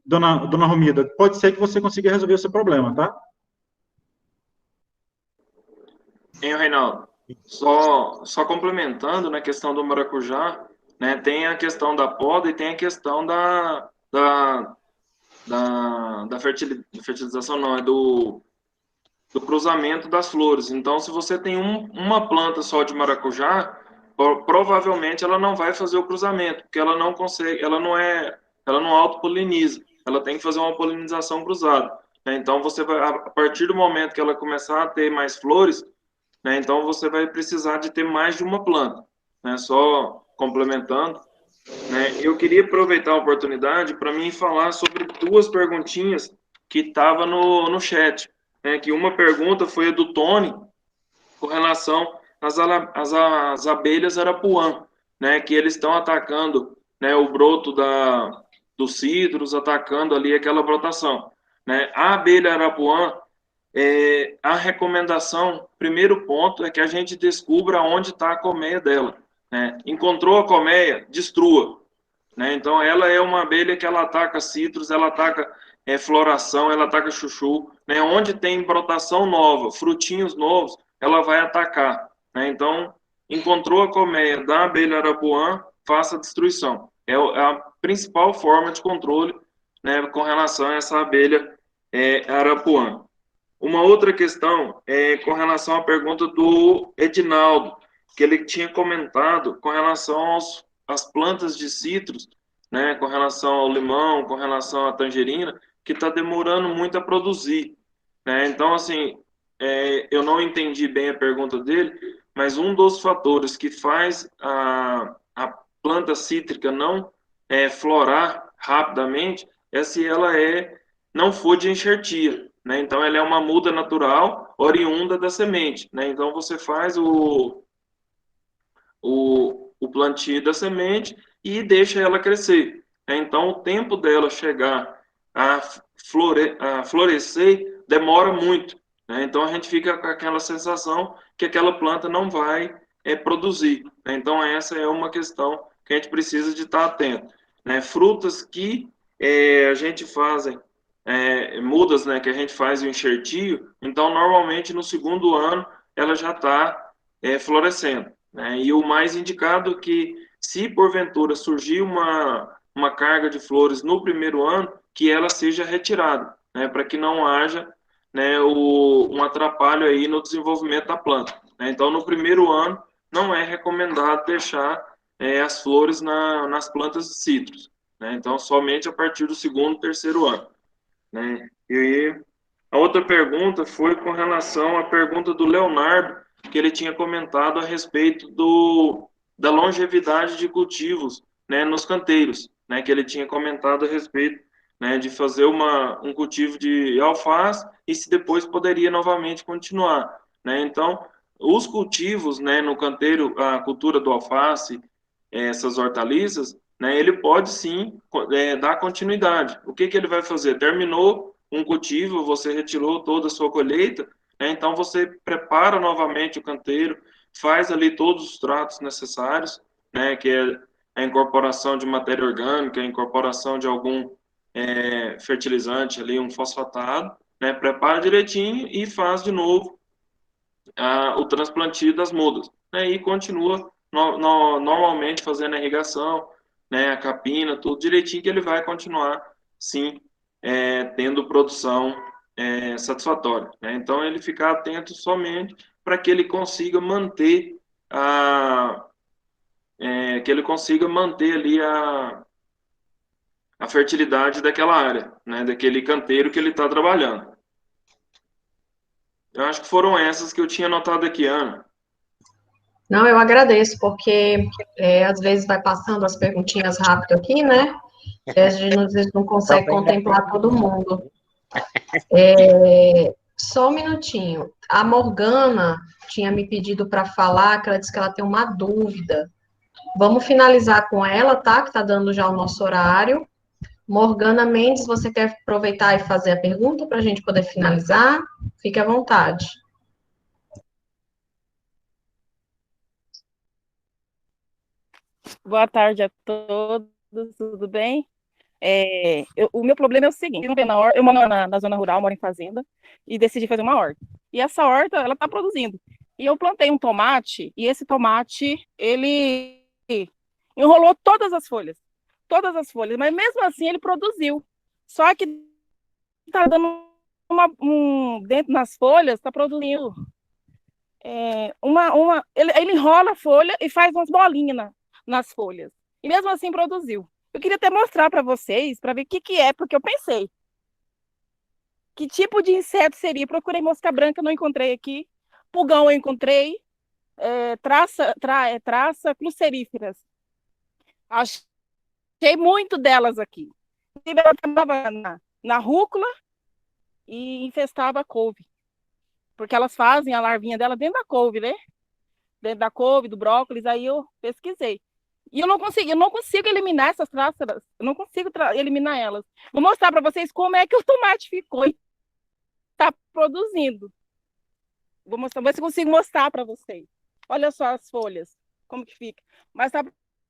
dona Romilda. Pode ser que você consiga resolver o seu problema, tá? Reinaldo, só complementando na questão do maracujá, né? Tem a questão da poda e tem a questão da fertilização, não, do cruzamento das flores. Então, se você tem uma planta só de maracujá, provavelmente ela não vai fazer o cruzamento, porque ela não consegue, ela não autopoliniza, ela tem que fazer uma polinização cruzada, né? Então, você vai, a partir do momento que ela começar a ter mais flores, né, então você vai precisar de ter mais de uma planta, né? Só complementando, né, eu queria aproveitar a oportunidade para mim falar sobre 2 perguntinhas que estavam no chat. Que uma pergunta foi a do Tony, com relação às abelhas arapuã, né, que eles estão atacando, né, o broto dos cítrus, atacando ali aquela brotação. Né. A abelha arapuã, a recomendação, primeiro ponto, é que a gente descubra onde está a colmeia dela. Né. Encontrou a colmeia, destrua. Né. Então, ela é uma abelha que ela ataca cítrus, ela ataca floração, ela ataca chuchu, né? Onde tem brotação nova, frutinhos novos, ela vai atacar, né? Então, encontrou a colmeia da abelha arapuã, faça a destruição. É a principal forma de controle, né, com relação a essa abelha arapuã. Uma outra questão é com relação à pergunta do Edinaldo, que ele tinha comentado com relação às plantas de citros, né, com relação ao limão, com relação à tangerina, que está demorando muito a produzir, né? Então, assim, eu não entendi bem a pergunta dele, mas um dos fatores que faz a planta cítrica não florar rapidamente é se ela não for de enxertia, né? Então, ela é uma muda natural oriunda da semente, né? Então, você faz o plantio da semente e deixa ela crescer. Então, o tempo dela chegar a florescer demora muito, né? Então, a gente fica com aquela sensação que aquela planta não vai produzir, né? Então, essa é uma questão que a gente precisa de estar atento, né? Frutas que a gente fazem, mudas, né, que a gente faz o enxertio, então, normalmente, no segundo ano, ela já está florescendo, né? E o mais indicado é que, se porventura surgir uma carga de flores no primeiro ano, que ela seja retirada, né? Para que não haja, né, um atrapalho aí no desenvolvimento da planta, né? Então, no primeiro ano, não é recomendado deixar as flores nas plantas de citros, né? Então, somente a partir do segundo, terceiro ano, né? E a outra pergunta foi com relação à pergunta do Leonardo, que ele tinha comentado a respeito da longevidade de cultivos, né, nos canteiros, né, que ele tinha comentado a respeito, né, de fazer um cultivo de alface e se depois poderia novamente continuar, né? Então, os cultivos, né, no canteiro, a cultura do alface, essas hortaliças, né, ele pode sim dar continuidade. O que ele vai fazer? Terminou um cultivo, você retirou toda a sua colheita, né, então você prepara novamente o canteiro, faz ali todos os tratos necessários, né, que é a incorporação de matéria orgânica, a incorporação de algum fertilizante ali, um fosfatado, né, prepara direitinho e faz de novo o transplantio das mudas, né, e continua normalmente fazendo a irrigação, né, a capina, tudo direitinho, que ele vai continuar, sim, tendo produção satisfatória, né? Então, ele ficar atento somente para que ele consiga manter ali a fertilidade daquela área, né, daquele canteiro que ele está trabalhando. Eu acho que foram essas que eu tinha anotado aqui, Ana. Não, eu agradeço, porque às vezes vai passando as perguntinhas rápido aqui, né? E a gente às vezes não consegue contemplar todo mundo. Só um minutinho. A Morgana tinha me pedido para falar, que ela disse que ela tem uma dúvida. Vamos finalizar com ela, tá? Que está dando já o nosso horário. Morgana Mendes, você quer aproveitar e fazer a pergunta para a gente poder finalizar? Fique à vontade. Boa tarde a todos, tudo bem? O meu problema é o seguinte, eu moro na zona rural, moro em fazenda, e decidi fazer uma horta. E essa horta, ela está produzindo. E eu plantei um tomate, e esse tomate, ele enrolou todas as folhas, mas mesmo assim ele produziu. Só que está dando dentro nas folhas, está produzindo ele enrola a folha e faz umas bolinhas nas folhas. E mesmo assim produziu. Eu queria até mostrar para vocês, para ver o que é, porque eu pensei. Que tipo de inseto seria? Procurei mosca branca, não encontrei aqui. Pulgão eu encontrei. Traça cruceríferas. Achei muito delas aqui. Ela estava na rúcula e infestava a couve. Porque elas fazem a larvinha dela dentro da couve, né? Dentro da couve, do brócolis, aí eu pesquisei. E eu não consigo eliminar essas traças, eu não consigo eliminar elas. Vou mostrar para vocês como é que o tomate ficou e está produzindo. Vou ver se consigo mostrar para vocês. Olha só as folhas, como que fica. Mas está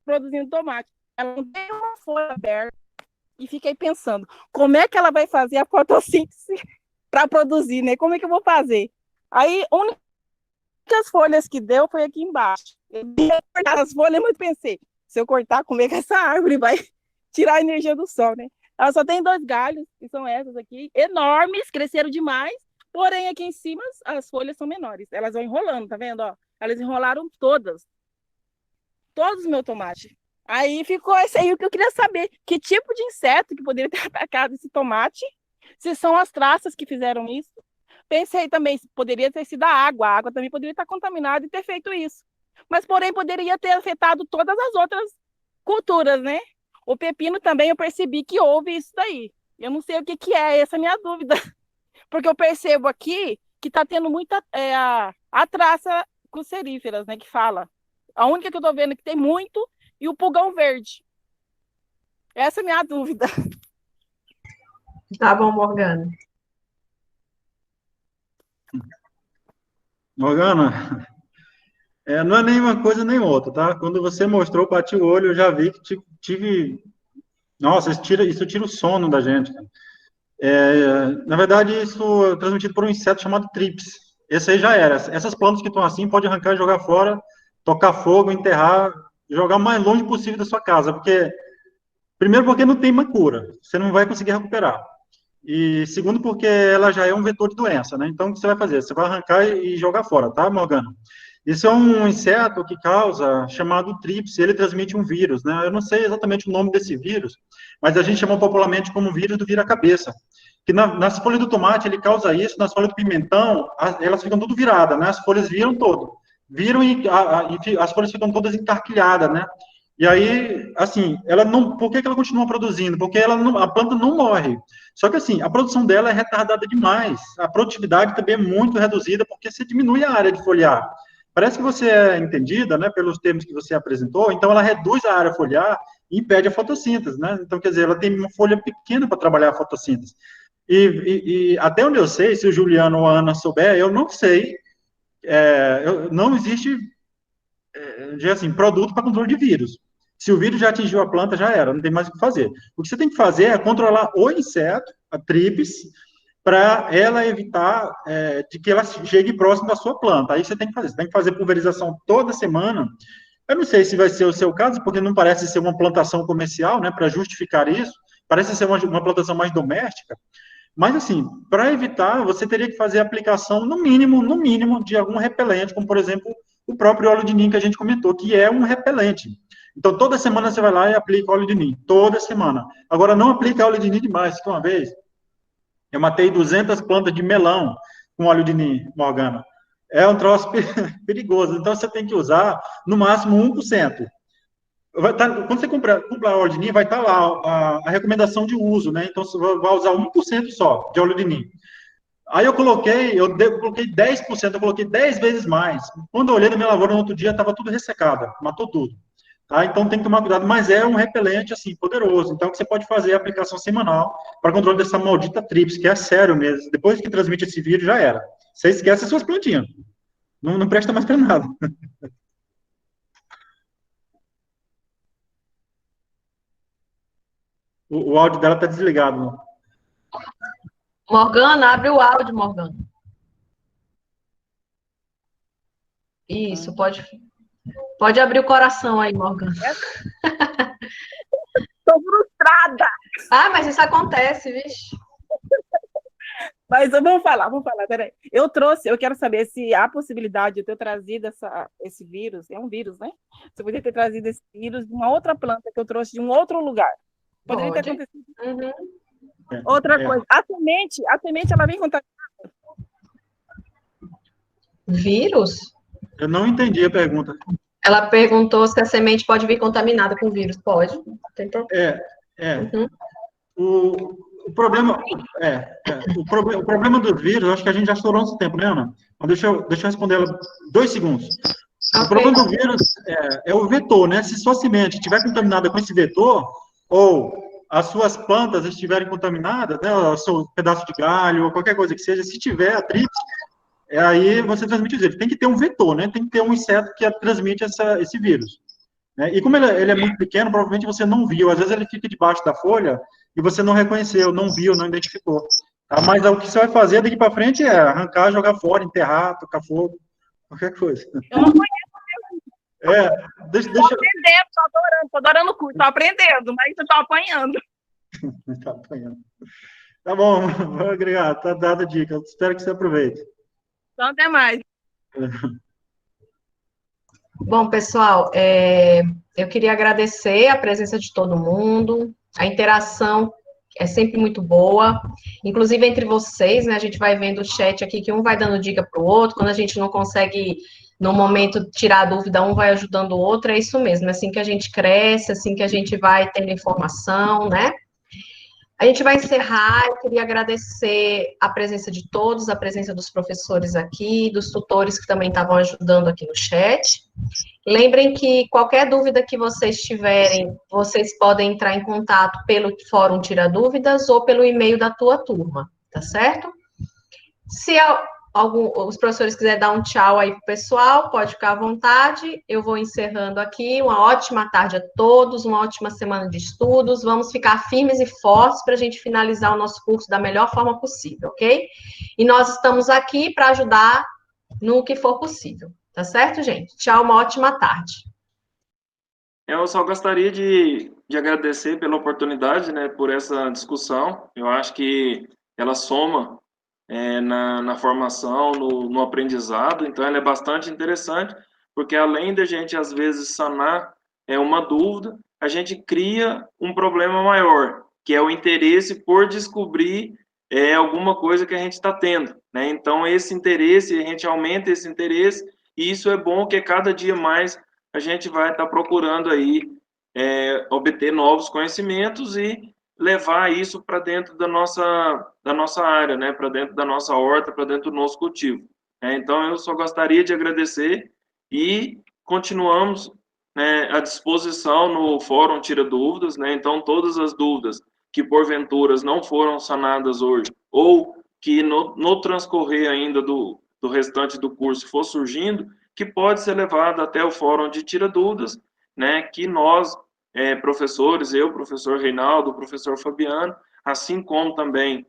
produzindo tomate. Ela não tem uma folha aberta. E fiquei pensando, como é que ela vai fazer a fotossíntese para produzir, né? Como é que eu vou fazer? Aí, a única folhas que deu foi aqui embaixo. Eu ia cortar as folhas, mas pensei, se eu cortar, como é que essa árvore vai tirar a energia do sol, né? Ela só tem 2 galhos, que são essas aqui, enormes, cresceram demais, porém aqui em cima as folhas são menores. Elas vão enrolando, tá vendo? Ó, elas enrolaram todos os meus tomates. Aí ficou isso aí o que eu queria saber, que tipo de inseto que poderia ter atacado esse tomate, se são as traças que fizeram isso. Pensei também, poderia ter sido a água também poderia estar contaminada e ter feito isso. Mas, porém, poderia ter afetado todas as outras culturas, né? O pepino também eu percebi que houve isso daí. Eu não sei o que é, essa é a minha dúvida. Porque eu percebo aqui que está tendo muita a traça cruceríferas, né? Que fala. A única que eu estou vendo que tem muito, e o pulgão verde. Essa é a minha dúvida. Tá bom, Morgana. Morgana, não é nem uma coisa nem outra, tá? Quando você mostrou, bati o olho, eu já vi que tive... Nossa, isso tira o sono da gente, cara. Na verdade, isso é transmitido por um inseto chamado trips. Esse aí já era. Essas plantas que estão assim, pode arrancar e jogar fora, tocar fogo, enterrar, jogar o mais longe possível da sua casa, primeiro porque não tem uma cura, você não vai conseguir recuperar. E segundo porque ela já é um vetor de doença, né? Então, o que você vai fazer? Você vai arrancar e jogar fora, tá, Morgana? Isso é um inseto que causa, chamado trips, ele transmite um vírus, né? Eu não sei exatamente o nome desse vírus, mas a gente chama popularmente como vírus do vira-cabeça. Que nas folhas do tomate ele causa isso, nas folhas do pimentão, elas ficam tudo viradas, né? As folhas viram todo. Viram e as folhas ficam todas encarquilhadas, né? E aí, assim, ela não... Por que ela continua produzindo? Porque a planta não morre. Só que, assim, a produção dela é retardada demais. A produtividade também é muito reduzida, porque você diminui a área de foliar. Parece que você é entendida, né, pelos termos que você apresentou, então ela reduz a área foliar e impede a fotossíntese, né? Então, quer dizer, ela tem uma folha pequena para trabalhar a fotossíntese. E até onde eu sei, se o Juliano ou a Ana souber, eu não sei, não existe, assim, produto para controle de vírus. Se o vírus já atingiu a planta, já era, não tem mais o que fazer. O que você tem que fazer é controlar o inseto, a trips, para ela evitar de que ela chegue próximo da sua planta. Aí você tem que fazer pulverização toda semana. Eu não sei se vai ser o seu caso, porque não parece ser uma plantação comercial, né, para justificar isso. Parece ser uma plantação mais doméstica. Mas, assim, para evitar, você teria que fazer a aplicação, no mínimo, de algum repelente, como, por exemplo, o próprio óleo de nim que a gente comentou, que é um repelente. Então, toda semana você vai lá e aplica óleo de nim. Toda semana. Agora, não aplica óleo de nim demais, que uma vez eu matei 200 plantas de melão com óleo de nim, Morgana. É um troço perigoso. Então, você tem que usar, no máximo, 1%. Quando você comprar óleo de nim, vai estar lá a recomendação de uso, né? Então, você vai usar 1% só de óleo de nim. Aí eu coloquei 10%, eu coloquei 10 vezes mais. Quando eu olhei na minha lavoura no outro dia, estava tudo ressecada, matou tudo. Tá? Então tem que tomar cuidado, mas é um repelente, assim, poderoso. Então, que você pode fazer a aplicação semanal para controle dessa maldita trips, que é sério mesmo. Depois que transmite esse vírus, já era. Você esquece as suas plantinhas. Não presta mais para nada. O áudio dela está desligado. Não? Morgana, abre o áudio, Morgana. Isso, pode abrir o coração aí, Morgana. Estou frustrada. Ah, mas isso acontece, vixe. Mas vamos falar, peraí. Eu quero saber se há possibilidade de eu ter trazido esse vírus, é um vírus, né? Se eu poderia ter trazido esse vírus de uma outra planta que eu trouxe de um outro lugar. Poderia ter acontecido. Uhum. Outra coisa, a semente, ela vem contaminada. Vírus? Eu não entendi a pergunta. Ela perguntou se a semente pode vir contaminada com vírus. Pode, não tem problema. Uhum. O problema do vírus, acho que a gente já estourou nosso tempo, né, Ana? Então, deixa eu responder ela 2 segundos. Okay. O problema do vírus é o vetor, né? Se sua semente estiver contaminada com esse vetor, ou as suas plantas estiverem contaminadas, né, o seu pedaço de galho, ou qualquer coisa que seja, se tiver a trips, aí você transmite o vírus. Tem que ter um vetor, né? Tem que ter um inseto que transmite esse vírus. Né? E como ele é muito pequeno, provavelmente você não viu. Às vezes ele fica debaixo da folha e você não reconheceu, não viu, não identificou. Tá? Mas o que você vai fazer daqui para frente é arrancar, jogar fora, enterrar, tocar fogo, qualquer coisa. Eu não conheço. Deixa... Tô aprendendo, tô adorando o curso, tô aprendendo, mas eu tô apanhando. Tá apanhando. Tá bom, obrigado, tá dada a dica. Eu espero que você aproveite. Então, até mais. Bom, pessoal, eu queria agradecer a presença de todo mundo, a interação é sempre muito boa, inclusive entre vocês, né, a gente vai vendo o chat aqui, que um vai dando dica para o outro, quando a gente não consegue, no momento, tirar a dúvida, um vai ajudando o outro, é isso mesmo, é assim que a gente cresce, assim que a gente vai tendo informação, né? A gente vai encerrar. Eu queria agradecer a presença de todos, a presença dos professores aqui, dos tutores que também estavam ajudando aqui no chat. Lembrem que qualquer dúvida que vocês tiverem, vocês podem entrar em contato pelo Fórum Tira Dúvidas ou pelo e-mail da tua turma, tá certo? Se os professores quiserem dar um tchau aí pro pessoal, pode ficar à vontade. Eu vou encerrando aqui. Uma ótima tarde a todos, uma ótima semana de estudos. Vamos ficar firmes e fortes para a gente finalizar o nosso curso da melhor forma possível, ok? E nós estamos aqui para ajudar no que for possível. Tá certo, gente? Tchau, uma ótima tarde. Eu só gostaria de agradecer pela oportunidade, né, por essa discussão. Eu acho que ela soma na formação, no aprendizado, então ela é bastante interessante, porque além da gente, às vezes, sanar uma dúvida, a gente cria um problema maior, que é o interesse por descobrir alguma coisa que a gente está tendo, né? Então, esse interesse, a gente aumenta esse interesse, e isso é bom, que cada dia mais a gente vai estar procurando aí obter novos conhecimentos e levar isso para dentro da nossa área, né? Para dentro da nossa horta, para dentro do nosso cultivo. Então, eu só gostaria de agradecer e continuamos, né, à disposição no Fórum Tira Dúvidas, né? Então, todas as dúvidas que porventura não foram sanadas hoje, ou que no transcorrer ainda do restante do curso for surgindo, que pode ser levado até o Fórum de Tira Dúvidas, né, que nós, professores, eu, professor Reinaldo, o professor Fabiano, assim como também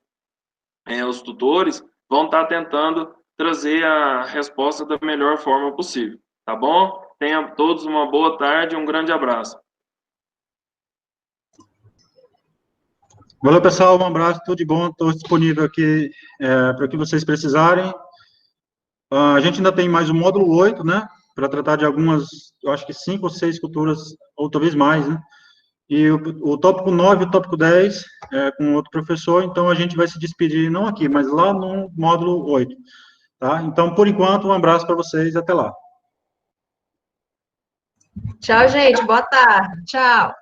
os tutores, vão estar tentando trazer a resposta da melhor forma possível, tá bom? Tenham todos uma boa tarde e um grande abraço. Valeu, pessoal, um abraço, tudo de bom, estou disponível aqui para o que vocês precisarem. A gente ainda tem mais o módulo 8, né, para tratar de algumas, eu acho que 5 ou 6 culturas, ou talvez mais, né, e o tópico 9 e o tópico 10 com outro professor, então a gente vai se despedir, não aqui, mas lá no módulo 8, tá? Então, por enquanto, um abraço para vocês e até lá. Tchau, gente, boa tarde, tchau.